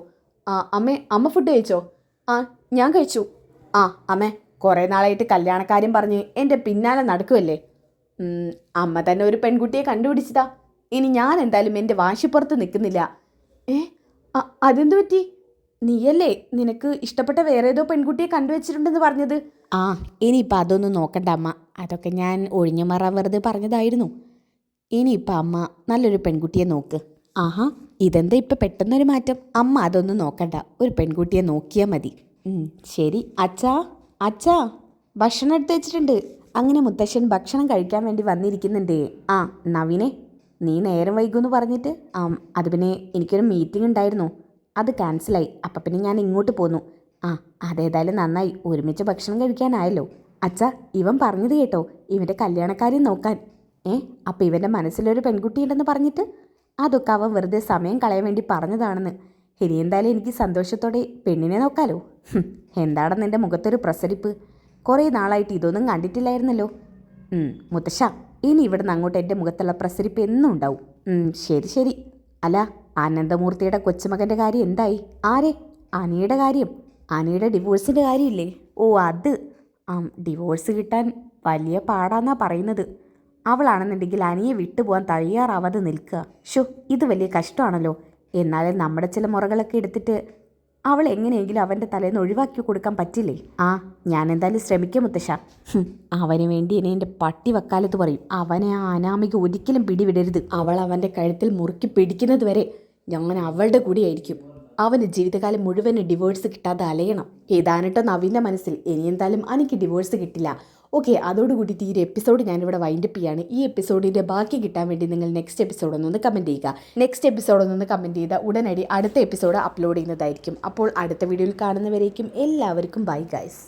അമ്മ ഫുഡ് കഴിച്ചോ? ആ, ഞാൻ കഴിച്ചു. അമ്മേ, കുറേ നാളായിട്ട് കല്യാണക്കാര്യം പറഞ്ഞ് എൻ്റെ പിന്നാലെ നടക്കുമല്ലേ. അമ്മ തന്നെ ഒരു പെൺകുട്ടിയെ കണ്ടുപിടിച്ചതാ. ഇനി ഞാൻ എന്തായാലും എൻ്റെ വാശിപ്പുറത്ത് നിൽക്കുന്നില്ല. അതെന്തു പറ്റി? നീയല്ലേ നിനക്ക് ഇഷ്ടപ്പെട്ട വേറെ ഏതോ പെൺകുട്ടിയെ കണ്ടുവച്ചിട്ടുണ്ടെന്ന് പറഞ്ഞത്? ഇനിയിപ്പോൾ അതൊന്നും നോക്കണ്ട അമ്മ, അതൊക്കെ ഞാൻ ഒഴിഞ്ഞു മാറാൻ വെറുതെ പറഞ്ഞതായിരുന്നു. ഇനിയിപ്പോൾ അമ്മ നല്ലൊരു പെൺകുട്ടിയെ നോക്ക്. ഇതെന്താ ഇപ്പം പെട്ടെന്നൊരു മാറ്റം? അമ്മ അതൊന്നും നോക്കണ്ട, ഒരു പെൺകുട്ടിയെ നോക്കിയാൽ മതി. ശരി. അച്ഛാ ഭക്ഷണം എടുത്ത് വെച്ചിട്ടുണ്ട്. അങ്ങനെ മുത്തശ്ശൻ ഭക്ഷണം കഴിക്കാൻ വേണ്ടി വന്നിരിക്കുന്നുണ്ട്. നവീനെ, നീ നേരം വൈകുമെന്ന് പറഞ്ഞിട്ട്. അത് പിന്നെ എനിക്കൊരു മീറ്റിംഗ് ഉണ്ടായിരുന്നു, അത് ക്യാൻസലായി. അപ്പം പിന്നെ ഞാൻ ഇങ്ങോട്ട് പോന്നു. അതേതായാലും നന്നായി, ഒരുമിച്ച് ഭക്ഷണം കഴിക്കാനായല്ലോ. അച്ഛാ, ഇവൻ പറഞ്ഞത് കേട്ടോ, ഇവൻ്റെ കല്യാണക്കാര്യം നോക്കാൻ. അപ്പം ഇവൻ്റെ മനസ്സിലൊരു പെൺകുട്ടിയുണ്ടെന്ന് പറഞ്ഞിട്ട്? അതൊക്കെ അവൻ വെറുതെ സമയം കളയാൻ വേണ്ടി പറഞ്ഞതാണെന്ന്. ഇനി എന്തായാലും എനിക്ക് സന്തോഷത്തോടെ പെണ്ണിനെ നോക്കാലോ. എന്താണ് നിൻ്റെ മുഖത്തൊരു പ്രസരിപ്പ്? കുറേ നാളായിട്ട് ഇതൊന്നും കണ്ടിട്ടില്ലായിരുന്നല്ലോ. മുത്തശ്ശ, ഇനി ഇവിടെ നിന്ന് അങ്ങോട്ട് എൻ്റെ മുഖത്തുള്ള പ്രസരിപ്പ് എന്നും ഉണ്ടാവും. ശരി. അല്ല, ആനന്ദമൂർത്തിയുടെ കൊച്ചുമകൻ്റെ കാര്യം എന്തായി? ആരെ? അനിയുടെ കാര്യം. അനിയുടെ ഡിവോഴ്സിൻ്റെ കാര്യമില്ലേ? അത് ഡിവോഴ്സ് കിട്ടാൻ വലിയ പാടാന്നാ പറയുന്നത്. അവളാണെന്നുണ്ടെങ്കിൽ അനിയെ വിട്ടുപോകാൻ തയ്യാറാവാതെ നിൽക്കുക. ഇത് വലിയ കഷ്ടമാണല്ലോ. എന്നാലും നമ്മുടെ ചില മുറകളൊക്കെ എടുത്തിട്ട് അവൾ എങ്ങനെയെങ്കിലും അവൻ്റെ തലേന്ന് ഒഴിവാക്കി കൊടുക്കാൻ പറ്റില്ലേ? ഞാൻ എന്തായാലും ശ്രമിക്കും മുത്തശ്ശ. അവന് വേണ്ടി എന്നെ എൻ്റെ പട്ടി വക്കാലത്ത് പറയും. അവനെ ആ അനാമിക ഒരിക്കലും പിടിവിടരുത്. അവൾ അവൻ്റെ കഴുത്തിൽ മുറുക്കി പിടിക്കുന്നത് വരെ ഞാൻ അവളുടെ കൂടിയായിരിക്കും. അവന് ജീവിതകാലം മുഴുവൻ ഡിവോഴ്സ് കിട്ടാതെ അലയണം. ഏതാനിട്ടോ നവീൻ്റെ മനസ്സിൽ ഇനി എന്തായാലും എനിക്ക് ഡിവോഴ്സ് കിട്ടില്ല. ഓക്കെ, അതോടുകൂടി ഈ ഒരു എപ്പിസോഡ് ഞാനിവിടെ വൈൻഡപ്പ് ചെയ്യാണ്. ഈ എപ്പിസോഡിൻ്റെ ബാക്കി കിട്ടാൻ വേണ്ടി നിങ്ങൾ നെക്സ്റ്റ് എപ്പിസോഡ് ഒന്നൊന്ന് കമൻറ്റ് ചെയ്യുക. നെക്സ്റ്റ് എപ്പിസോഡ് ഒന്നൊന്ന് കമൻറ്റ് ചെയ്താൽ ഉടനടി അടുത്ത എപ്പിസോഡ് അപ്ലോഡ് ചെയ്യുന്നതായിരിക്കും. അപ്പോൾ അടുത്ത വീഡിയോയിൽ കാണുന്നവരേക്കും എല്ലാവർക്കും ബൈ ഗൈസ്.